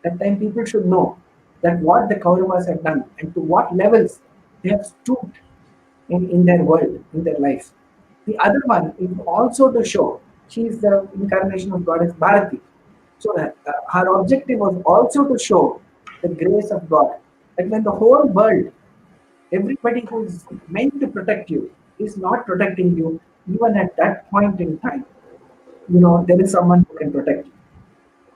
That time people should know that what the Kauravas have done and to what levels they have stooped in their world, in their life. The other one is also to show she is the incarnation of goddess Bharati. So her objective was also to show the grace of God. That when the whole world, everybody who is meant to protect you, is not protecting you, even at that point in time, there is someone who can protect you,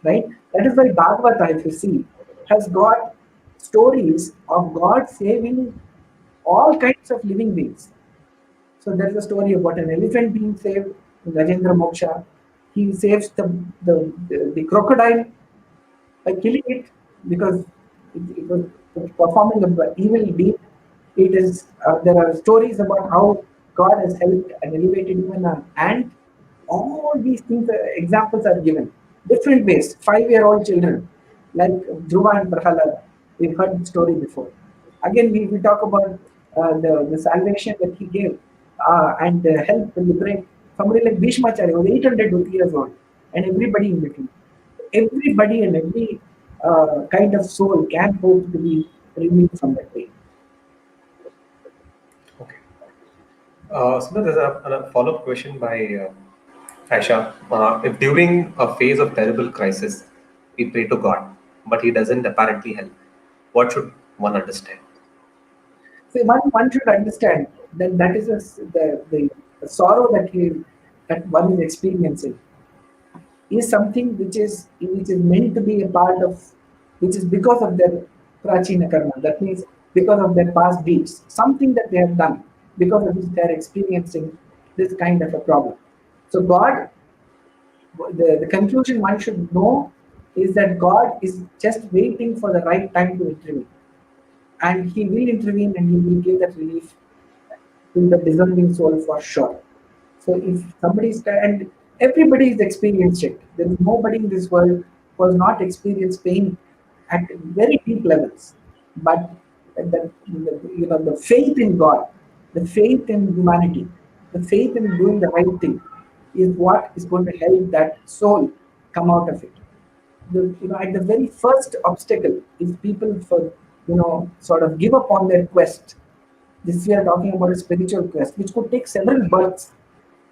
right? That is why Bhagavata, if you see, has got stories of God saving all kinds of living beings. So there is a story about an elephant being saved in Rajendra Moksha. He saves the crocodile by killing it because it was performing an evil deed. There are stories about how God has helped and elevated even an ant. All these things, examples are given. Different ways. 5-year-old children like Dhruva and Prahalad. We've heard the story before. Again, we talk about the salvation that he gave and the help to liberate somebody like Bhishmacharya was 800 years old, and everybody in between. Everybody and every kind of soul can hope to be redeemed from that pain. Okay. So there's a follow-up question by Aisha. If during a phase of terrible crisis, we pray to God, but He doesn't apparently help, what should one understand? So one should understand that that is the sorrow that one is experiencing is something which is meant to be a part of, which is because of their prachina karma. That means because of their past deeds, something that they have done, because of which they are experiencing this kind of a problem. So God, the conclusion one should know is that God is just waiting for the right time to intervene, and He will intervene and He will give that relief to the deserving soul for sure. So if somebody is, and everybody has experienced it. There is nobody in this world who has not experienced pain at very deep levels. But the faith in God, the faith in humanity, the faith in doing the right thing is what is going to help that soul come out of it. At the very first obstacle, if people sort of give up on their quest, this we are talking about a spiritual quest, which could take several births.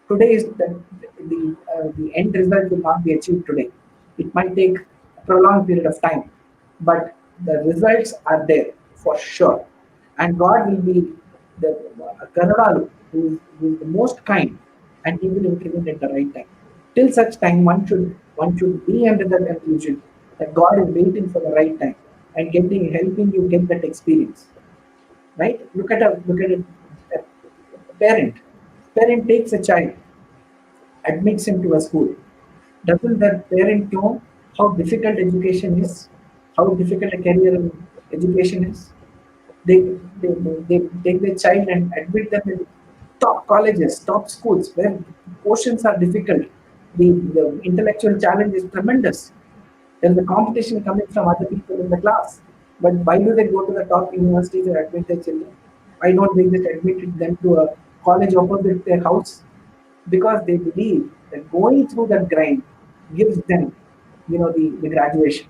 Today is that the end result will not be achieved today. It might take a prolonged period of time, but the results are there for sure. And God will be the Karunalu, who is the most kind, and He will intervene at the right time. Till such time, one should be under the conclusion that God is waiting for the right time and helping you get that experience. Right? Look at a parent. Parent takes a child, admits him to a school. Doesn't that parent know how difficult education is? How difficult a career in education is? They, they take their child and admit them in top colleges, top schools where portions are difficult. The intellectual challenge is tremendous. There's a competition coming from other people in the class. But why do they go to the top universities and admit their children? Why don't they just admit them to a college opposite their house? Because they believe that going through that grind gives them, the graduation.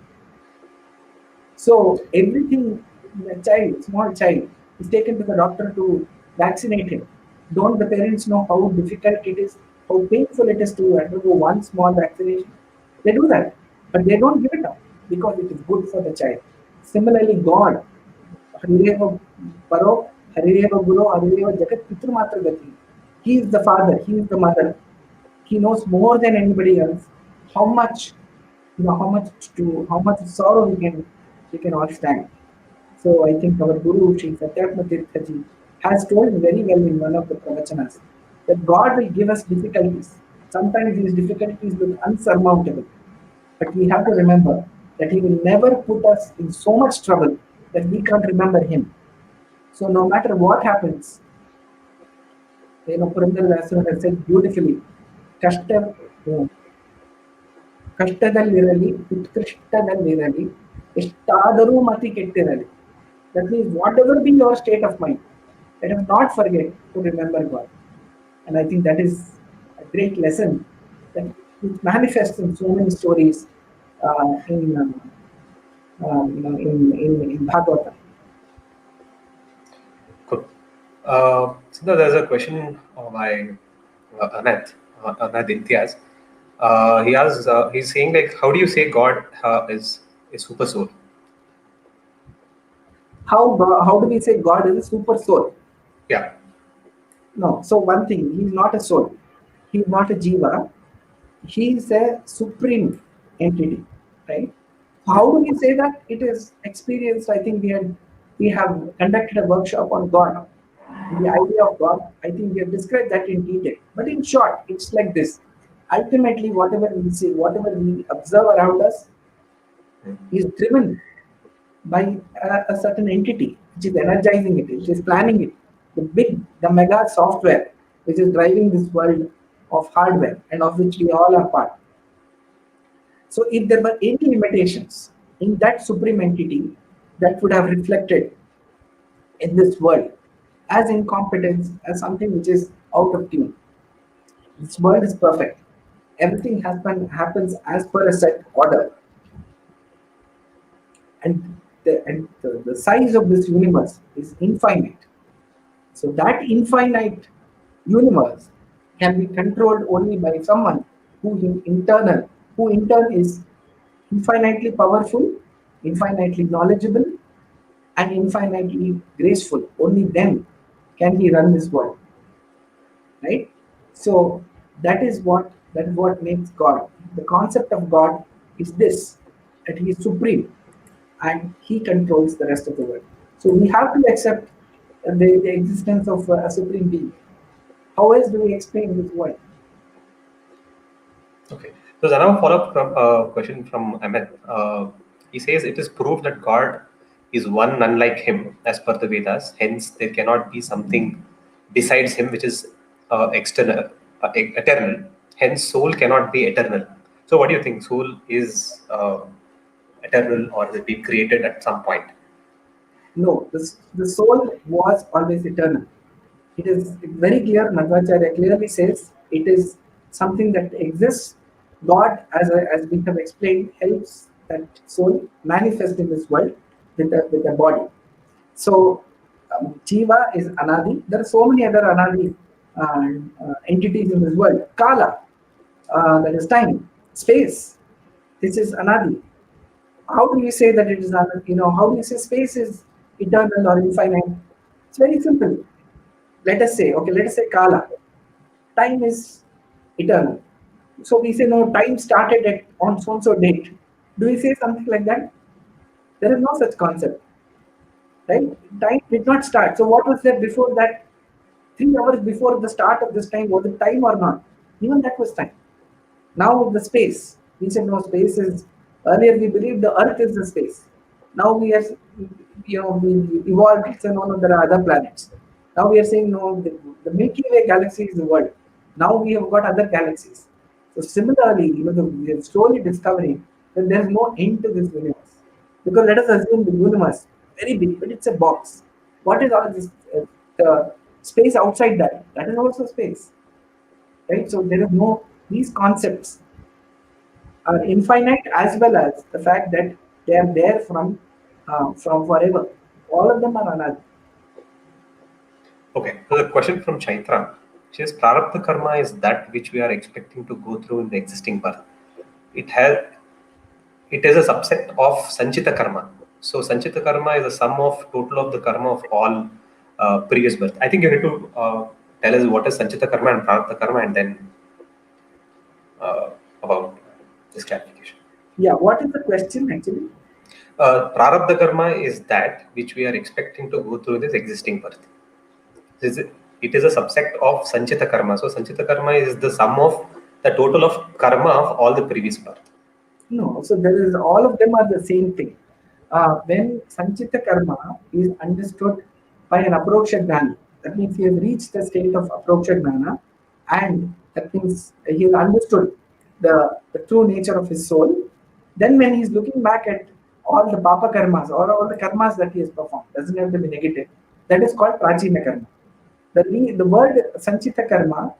So everything, the child, small child, is taken to the doctor to vaccinate him. Don't the parents know how difficult it is, how painful it is to undergo one small vaccination? They do that, but they don't give it up because it is good for the child. Similarly, God, Harireva Paro, Harireva Guru, Harireva Jagat Pitru Matra Gati. He is the father, he is the mother. He knows more than anybody else how much, how much sorrow we can all stand. So I think our Guru Sri Satyatma Tirtha Ji has told very well in one of the pravachanas that God will give us difficulties. Sometimes these difficulties look unsurmountable, but we have to remember that He will never put us in so much trouble that we can't remember Him. So no matter what happens, Purandaradasu has said beautifully, ಕಷ್ಟ ಕಷ್ಟದಲ್ಲಿರಲಿ ಉತ್ಕೃಷ್ಟದಲ್ಲಿರಲಿ ಎಷ್ಟಾದರೂ ಮತಿ ಕೆಟ್ಟಿರಲಿ. That means whatever be your state of mind, let us not forget to remember God. And I think that is a great lesson that it manifests in so many stories in Bhagavatam. Cool. So there's a question by Anand Imtiaz. He's saying, like, how do you say God is a super soul? How do we say God is a super soul? Yeah. No. So one thing, he is not a soul. He is not a jiva. He is a supreme entity, right? How do we say that? It is experienced. I think we have conducted a workshop on God, the idea of God. I think we have described that in detail. But in short, it's like this. Ultimately, whatever we see, whatever we observe around us, is driven by a certain entity which is energizing it, which is planning it. The mega software which is driving this world of hardware and of which we all are part. So if there were any limitations in that supreme entity, that would have reflected in this world as incompetence, as something which is out of tune. This world is perfect. Everything happens as per a set order. And the size of this universe is infinite. So that infinite universe can be controlled only by someone who in turn is infinitely powerful, infinitely knowledgeable, and infinitely graceful. Only then can he run this world. Right? So that is what makes God. The concept of God is this, that he is supreme and he controls the rest of the world. So we have to accept the existence of a supreme being. How else do we explain this world? Okay. So there's another follow-up question from Ahmed. He says it is proved that God is one none like him as per the Vedas. Hence, there cannot be something besides him which is eternal. Hence, soul cannot be eternal. So, what do you think? Soul is eternal, or will be created at some point? No, the soul was always eternal. It is very clear. Madhvacharya clearly says it is something that exists. God, as we have explained, helps that soul manifest in this world with a body. So, Jiva is Anadi. There are so many other Anadi entities in this world. Kala, that is time, space. This is Anadi. How do you say that it is Anadi? How do you say space is eternal or infinite? It's very simple. Let us say Kala. Time is eternal. So we say no, time started on so and so date. Do we say something like that? There is no such concept. Right? Time did not start. So what was there before that? 3 hours before the start of this time, was it time or not? Even that was time. Now the space. We said no, space is, earlier we believed the earth is the space. Now we are, we evolved and no, there are other planets. Now we are saying no, the Milky Way galaxy is the world. Now we have got other galaxies. So similarly, we are slowly discovering that there is no end to this universe. Because let us assume the universe, very big, but it's a box. What is all this? The space outside that? That is also space. Right? So there is no, these concepts are infinite, as well as the fact that they are there from forever. All of them are another. Okay, so the question from Chaitra. She says, Prarabdha karma is that which we are expecting to go through in the existing birth. It is a subset of Sanchita karma. So Sanchita karma is a sum of total of the karma of all previous birth. I think you need to tell us what is Sanchita karma and Prarabdha karma, and then about this clarification. Yeah, what is the question actually? Prarabdha karma is that which we are expecting to go through this existing birth. It is a subset of Sanchita karma. So Sanchita karma is the sum of the total of karma of all the previous birth. No, so there is, all of them are the same thing. When Sanchita karma is understood by an approksha jnani, That means he has reached the state of aproksha gnana, and that means he has understood the true nature of his soul. Then when he's looking back at all the papa karmas or all the karmas that he has performed, doesn't have to be negative, that is called prachina karma. The word sanchita karma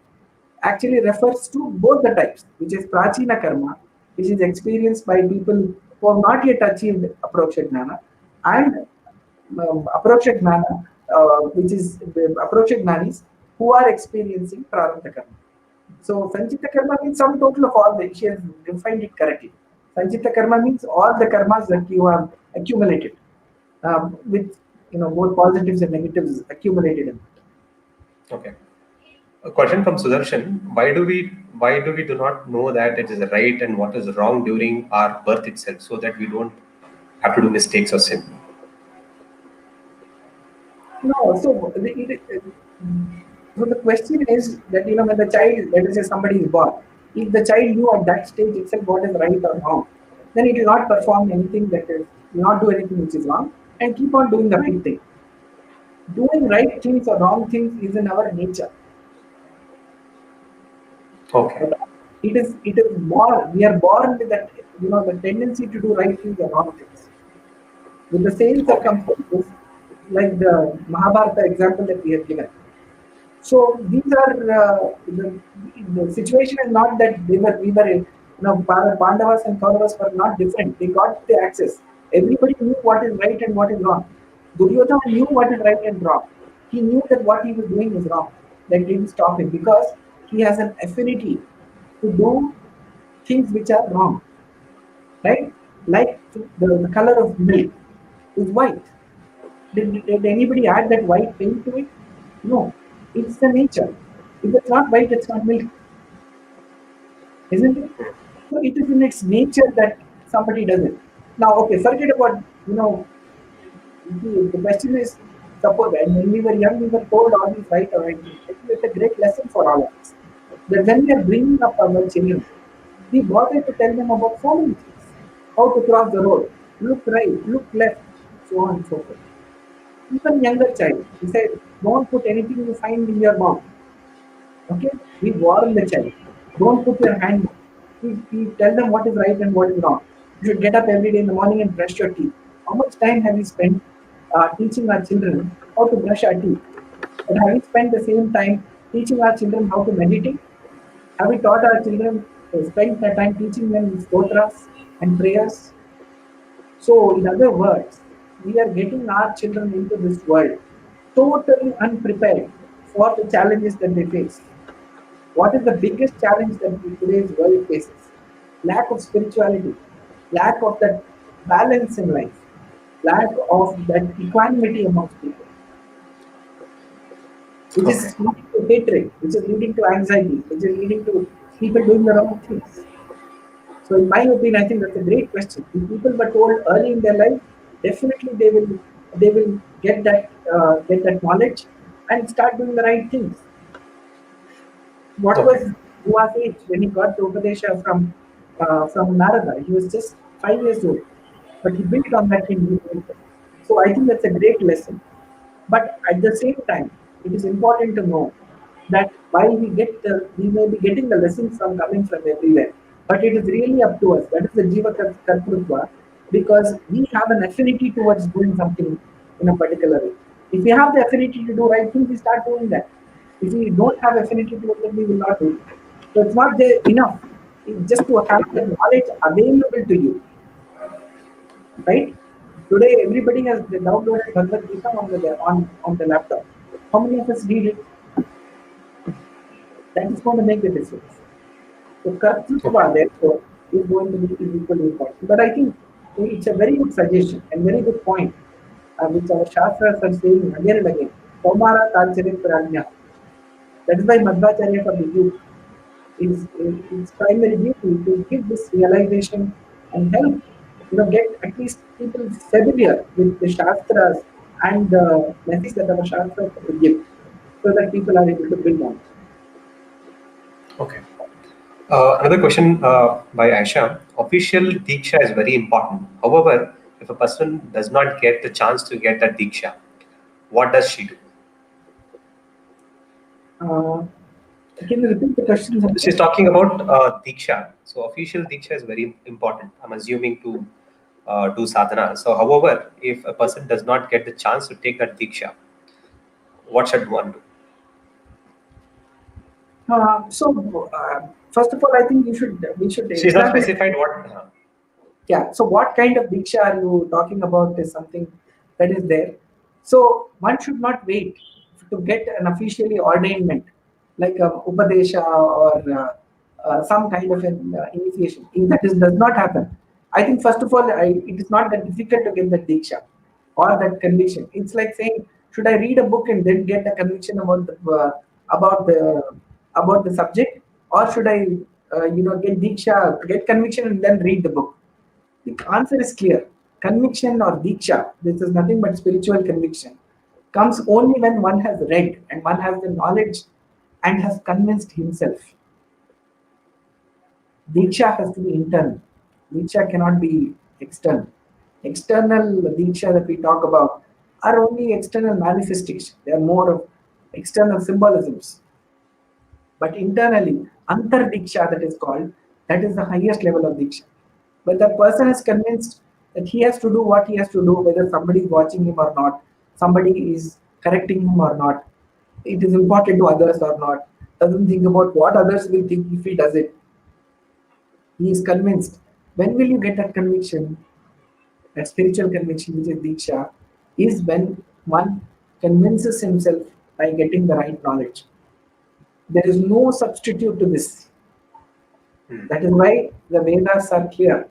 actually refers to both the types, which is prachina karma, which is experienced by people who have not yet achieved aproksha gnana, and aproksha gnana, which is the aproksha gnanis who are experiencing prarabdha karma. So sanchita karma means sum total of all the, she has defined it correctly. Sanchita karma means all the karmas that you have accumulated, with both positives and negatives accumulated in it. Okay. A question from Sudarshan: Why do we do not know that it is right and what is wrong during our birth itself, so that we don't have to do mistakes or sin? No, so the question is that when the child, let us say somebody is born, if the child knew at that stage itself what is right or wrong, then it will not perform anything that is, will not do anything which is wrong, and keep on doing the right thing. Doing right things or wrong things is in our nature. Okay. But it is born. We are born with that the tendency to do right things or wrong things. With the same Okay. circumstances, like the Mahabharata example that we have given. So these are the situation is not that we were Pandavas and Kauravas were not different. They got the access. Everybody knew what is right and what is wrong. Duryodhana knew what is right and wrong. He knew that what he was doing is wrong. That didn't stop him because he has an affinity to do things which are wrong. Right? Like the color of milk is white. Did anybody add that white paint to it? No. It's the nature. If it's not white, it's not milk, isn't it? So it is in its nature that somebody does it. Now, okay, forget about, the question is, suppose when we were young, we were told all these right or right things. I think it's a great lesson for all of us. That when we are bringing up our children, we bother to tell them about so many things. How to cross the road, look right, look left, so on and so forth. Even younger child, he said, don't put anything you find in your mouth. Okay, we warn the child. Don't put your hand. We tell them what is right and what is wrong. You should get up every day in the morning and brush your teeth. How much time have we spent teaching our children how to brush our teeth? And have we spent the same time teaching our children how to meditate? Have we taught our children, spent the time teaching them stotras and prayers? So, in other words, we are getting our children into this world totally unprepared for the challenges that they face. What is the biggest challenge that today's world faces? Lack of spirituality, lack of that balance in life, lack of that equanimity amongst people, which is Okay. leading to hatred, which is leading to anxiety, which is leading to people doing the wrong things. So, in my opinion, I think that's a great question. If people were told early in their life, definitely they will get that knowledge and start doing the right things. What Okay. was Noah's age when he got the Upadesha from Narada? He was just 5 years old, but he built on that in his. So I think that's a great lesson. But at the same time, it is important to know that while we may be getting the lessons from coming from everywhere, but it is really up to us. That is the Jiva Kartrutva, because we have an affinity towards doing something in a particular way. If we have the affinity to do right things, we start doing that. If we don't have affinity towards them, we will not do it. So it's not there enough just to have the knowledge available to you, right? Today, everybody has downloaded Bhagavad Gita on the laptop. How many of us read it? That is going to make the difference. So, Okay. Kartrutva, therefore, is going to be equally important. But I think it's a very good suggestion and very good point, which our Shastras are saying again and again. Kaumara Kalcharit Prajna. That is why Madhvacharya for the youth is its primary duty to give this realization and help get at least people familiar with the shastras and the message that our shastras have to give, so that people are able to build on it. Okay. Another question by Aisha. Official Diksha is very important. However, if a person does not get the chance to get that Diksha, what does she do? Uh, can you repeat the question? She's talking about Diksha. So official Diksha is very important, I'm assuming, to do sadhana. So however, if a person does not get the chance to take that Diksha, what should one do? First of all, I think we should She's not establish. specified what. Yeah. So what kind of diksha are you talking about is something that is there. So one should not wait to get an officially ordainment like a upadesha or some kind of an initiation. If that does not happen, I think first of all, it is not that difficult to get that diksha or that conviction. It's like saying, should I read a book and then get a conviction about the about the subject, or should I get diksha, get conviction and then read the book? The answer is clear. Conviction or diksha, this is nothing but spiritual conviction, comes only when one has read and one has the knowledge and has convinced himself. Diksha has to be internal. Diksha cannot be external. External diksha that we talk about are only external manifestations. They are more of external symbolisms. But internally, antar diksha that is called, that is the highest level of diksha. But the person is convinced that he has to do what he has to do, whether somebody is watching him or not, somebody is correcting him or not, it is important to others or not, doesn't think about what others will think if he does it. He is convinced. When will you get that conviction? That spiritual conviction, which is diksha, is when one convinces himself by getting the right knowledge. There is no substitute to this. That is why the Vedas are clear.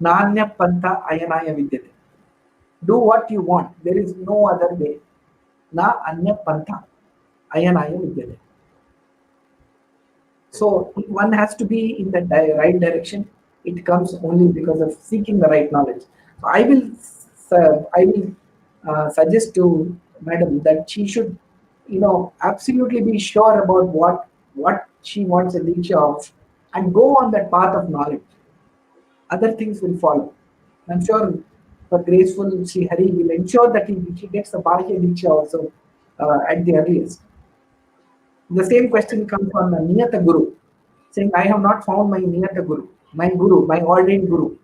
Nanya panta ayanaya vidyate. Do what you want. There is no other way. Na anya panta ayanaya vidyate. So if one has to be in the right direction, it comes only because of seeking the right knowledge. So I will suggest to Madam that she should, absolutely be sure about what she wants a diksha of, and go on that path of knowledge. Other things will follow. I'm sure for graceful Sri Hari will ensure that he gets the Bhagya Diksha also at the earliest. The same question comes on the Niyata Guru, saying, I have not found my Niyata Guru, my ordained Guru.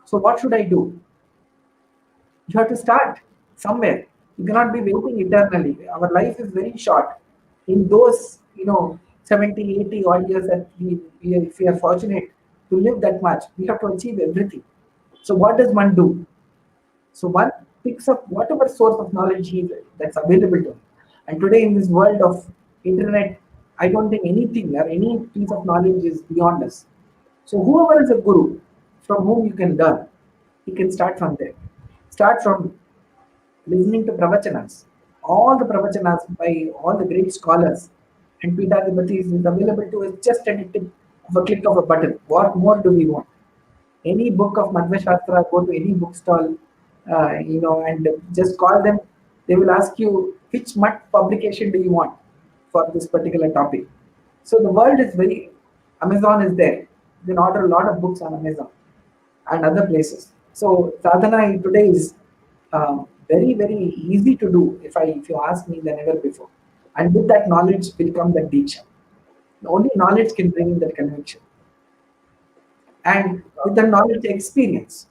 So what should I do? You have to start somewhere. You cannot be waiting eternally. Our life is very short. In those, 70, 80 odd years that if we are fortunate to live that much, we have to achieve everything. So what does one do? So one picks up whatever source of knowledge that's available to him. And today in this world of internet, I don't think anything or any piece of knowledge is beyond us. So whoever is a guru from whom you can learn, you can start from there. Start from listening to pravachanas. All the pravachanas by all the great scholars and Pitaధిపతి is available to us just at a tip of a click of a button. What more do we want? Any book of Madhvacharya, go to any bookstall, and just call them. They will ask you which Mat publication do you want for this particular topic. So the world is very. Amazon is there. You can order a lot of books on Amazon and other places. So sadhana today is very very easy to do. If you ask me, than ever before. And with that knowledge will come that diksha. Only knowledge can bring in that conviction. And with the knowledge, experience.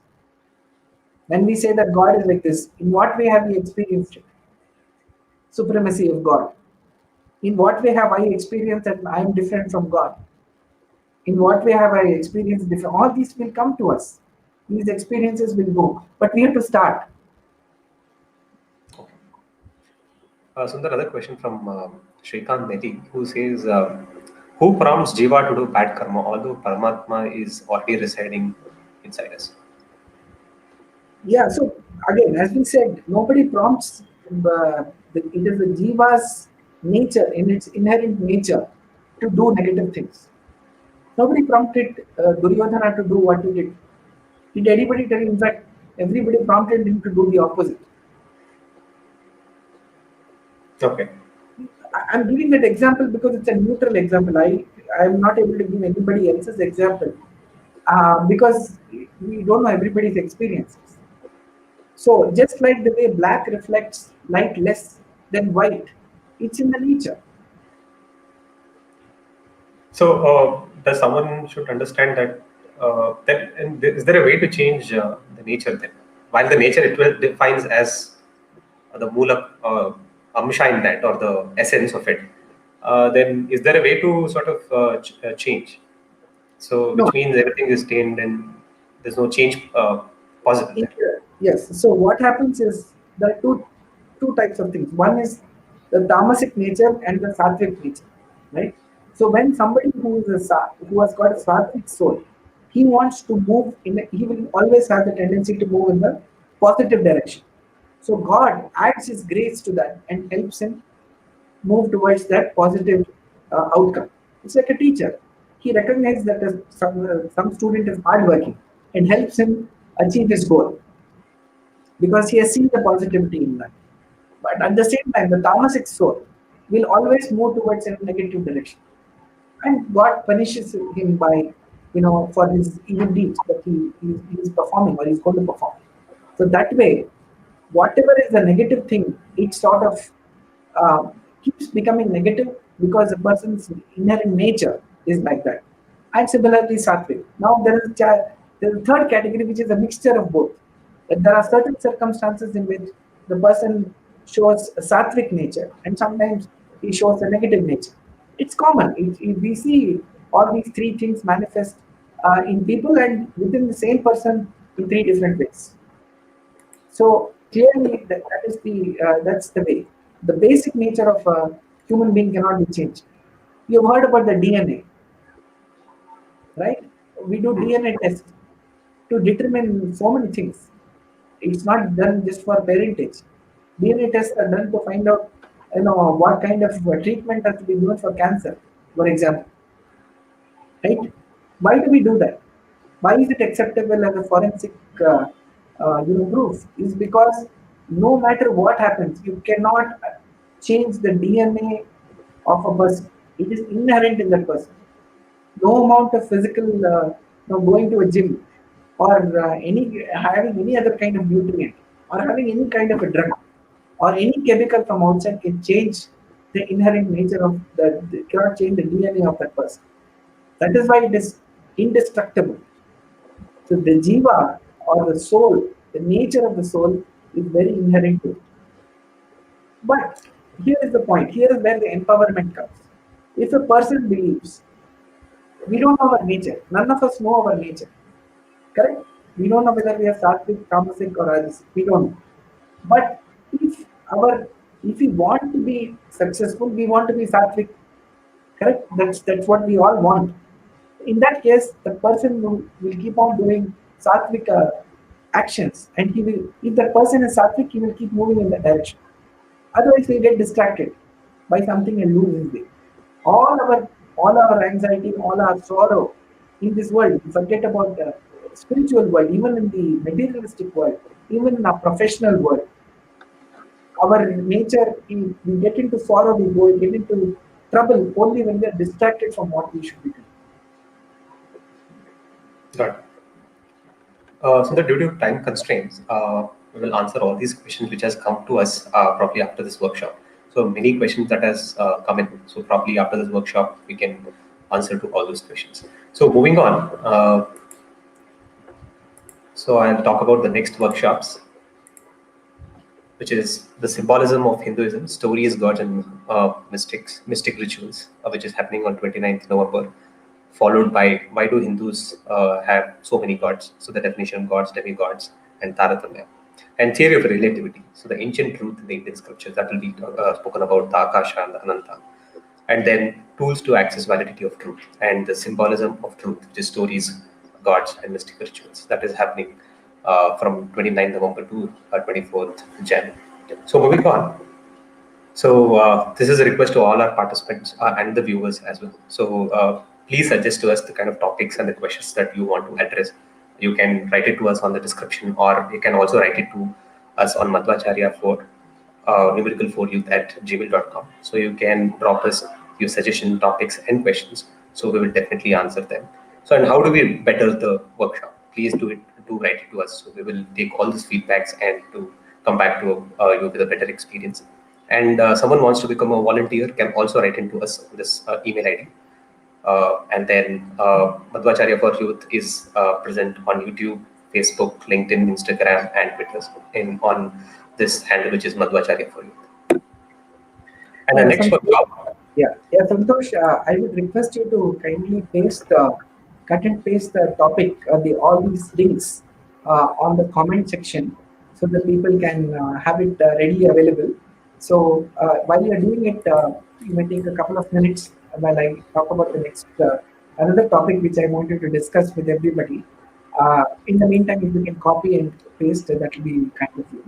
When we say that God is like this, in what way have we experienced it? Supremacy of God. In what way have I experienced that I am different from God? In what way have I experienced different? All these will come to us. These experiences will go. But we have to start. Sundar, another question from Shrikant Neti, who says, who prompts Jiva to do bad karma, although Paramatma is already residing inside us? Yeah, so again, as we said, nobody prompts. It is the jiva's nature, in its inherent nature, to do negative things. Nobody prompted Duryodhana to do what he did. Did anybody tell him? In fact, everybody prompted him to do the opposite. Okay. I'm giving that example because it's a neutral example. I'm not able to give anybody else's example because we don't know everybody's experiences. So just like the way black reflects light less than white, it's in the nature. Does someone should understand that then and is there a way to change the nature then? While the nature it will defines as the mula amsha in that or the essence of it, then is there a way to sort of change? So No, which means everything is tamed and there's no change possible there. yes. So what happens is there are two types of things. One is the tamasic nature and the sattvic nature, right? So when somebody who has got a sattvic soul, he wants to move he will always have the tendency to move in the positive direction. So God adds His grace to that and helps him move towards that positive outcome. It's like a teacher. He recognizes that some student is hardworking and helps him achieve his goal because he has seen the positivity in that. But at the same time, the tamasic soul will always move towards a negative direction. And God punishes him by, for his evil deeds that he is performing or he's going to perform. So that way, whatever is the negative thing, it sort of keeps becoming negative because the person's inherent nature is like that. And similarly, sattvic. Now there is a third category which is a mixture of both. That there are certain circumstances in which the person shows a sattvic nature, and sometimes he shows a negative nature. It's common. We see all these three things manifest in people and within the same person in three different ways. So clearly, that's the way. The basic nature of a human being cannot be changed. You've heard about the DNA, right? We do DNA tests to determine so many things. It's not done just for parentage. DNA tests are done to find out, what kind of treatment has to be given for cancer, for example, right? Why do we do that? Why is it acceptable as a forensic, proof? Is because no matter what happens, you cannot change the DNA of a person. It is inherent in that person. No amount of physical, going to a gym or any having any other kind of nutrient or having any kind of a drug or any chemical from outside can change the inherent nature of cannot change the DNA of that person. That is why it is indestructible. So the jiva or the soul, the nature of the soul is very inherent to it. But here is the point. Here is where the empowerment comes. If a person believes, we don't know our nature. None of us know our nature. Correct? We don't know whether we are sattvic, tamasic, or rajasic. We don't know. But if we want to be successful, we want to be sattvic. Correct? That's what we all want. In that case, the person will keep on doing sattvic actions, and he will. If that person is sattvic, he will keep moving in that direction. Otherwise, he'll get distracted by something and lose his way. All our all our anxiety, all our sorrow in this world, forget about the spiritual world, even in the materialistic world, even in our professional world. Our nature, we get into sorrow, we get into trouble only when we are distracted from what we should be doing. Got it. So due to time constraints, we will answer all these questions which has come to us probably after this workshop. So many questions that has come in. So probably after this workshop, we can answer to all those questions. So moving on. So I'll talk about the next workshops, which is the symbolism of Hinduism, stories, gods, and mystic rituals, which is happening on 29th November, followed by why do Hindus have so many gods? So the definition of gods, demigods, and Taratamya. And theory of relativity. So the ancient truth in the Indian scriptures that will be spoken about, the Akasha and the Ananta. And then tools to access validity of truth and the symbolism of truth, which is stories, gods, and mystic rituals. That is happening from 29th November to 24th Jan. So moving on. So this is a request to all our participants and the viewers as well. So please suggest to us the kind of topics and the questions that you want to address. You can write it to us on the description, or you can also write it to us on Madhvacharya for numerical for youth at gmail.com. So you can drop us your suggestion, topics, and questions. So we will definitely answer them. So, and how do we better the workshop? Please do write it to us. So we will take all these feedbacks and to come back to you with a better experience. And someone wants to become a volunteer can also write into us on this email ID. And then Madhvacharya for Youth is present on YouTube, Facebook, LinkedIn, Instagram, and Twitter on this handle, which is Madhvacharya for Youth. And the next workshop. Santosh, I would request you to kindly cut and paste the topic, all these links on the comment section so that people can have it readily available. So while you're doing it, you may take a couple of minutes while I talk about the next another topic which I wanted to discuss with everybody. In the meantime, if you can copy and paste, that will be kind of you.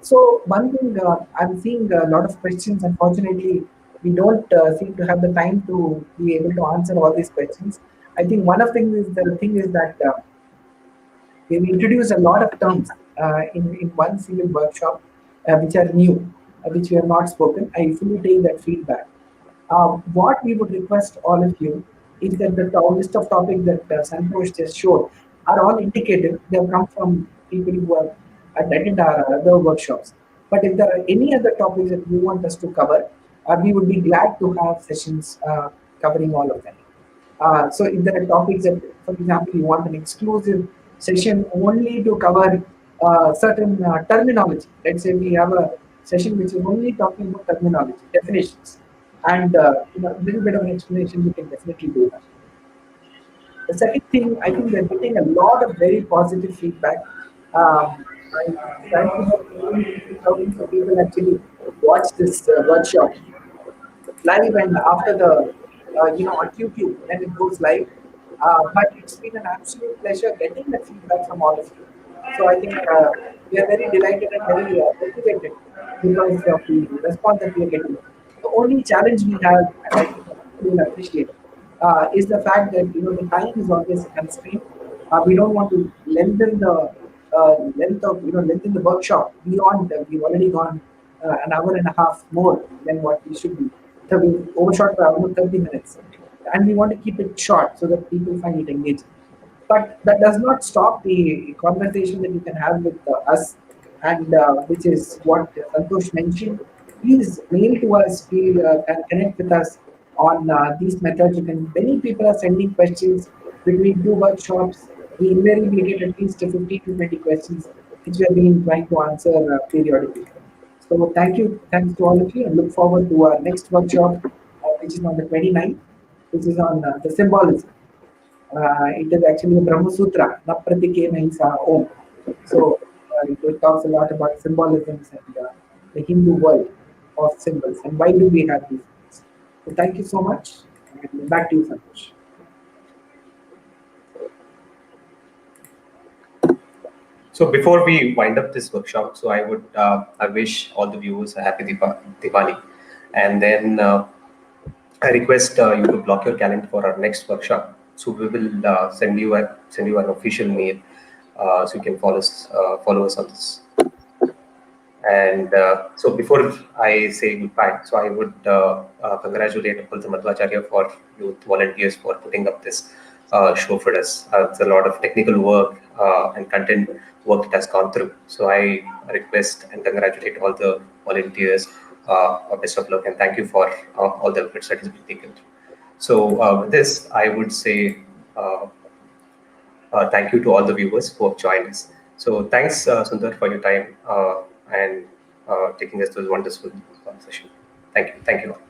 So one thing I'm seeing a lot of questions. Unfortunately, we don't seem to have the time to be able to answer all these questions. I think one of the thing is that we've introduced a lot of terms in one single workshop, which are new, which we have not spoken. I fully take that feedback. What we would request all of you is that the list of topics that Santosh just showed are all indicative. They have come from people who have attended our other workshops. But if there are any other topics that you want us to cover, we would be glad to have sessions covering all of them. So if there are topics that, for example, you want an exclusive session only to cover certain terminology. Let's say we have a session which is only talking about terminology, definitions, and a little bit of an explanation, we can definitely do that. The second thing, I think we're getting a lot of very positive feedback. I'm trying to know thousands of people actually watch this workshop live and after the on YouTube when it goes live. But it's been an absolute pleasure getting that feedback from all of you. So I think we are very delighted and very motivated because of the response that we are getting. The only challenge we have, and I think you will appreciate, is the fact that the time is always a constraint. We don't want to lengthen the lengthen the workshop beyond. We've already gone an hour and a half more than what we should be. So we overshot by almost 30 minutes, and we want to keep it short so that people find it engaging. But that does not stop the conversation that you can have with us, and which is what Santosh mentioned. Please mail to us, can connect with us on these methods. Many people are sending questions between two workshops. We invariably get at least 15 to 20 questions, which we have been trying to answer periodically. So thanks to all of you, and look forward to our next workshop, which is on the 29th, which is on the symbolism. It is actually a Brahma Sutra, Napratike Nahinsa Om. So it talks a lot about symbolisms and the Hindu world of symbols and why do we have these symbols. So thank you so much, and back to you, Santosh. So before we wind up this workshop, so I wish all the viewers a happy Diwali, and then I request you to block your calendar for our next workshop. So we will send you an official mail, so you can follow us on this. And so before I say goodbye, so I would congratulate all the Madhvacharya for youth volunteers for putting up this show for us. It's a lot of technical work and content work it has gone through. So I request and congratulate all the volunteers. Best of luck and thank you for all the efforts that has been taken. So with this, I would say thank you to all the viewers who have joined us. So thanks, Sunder, for your time and taking us to this wonderful session. Thank you. Thank you all.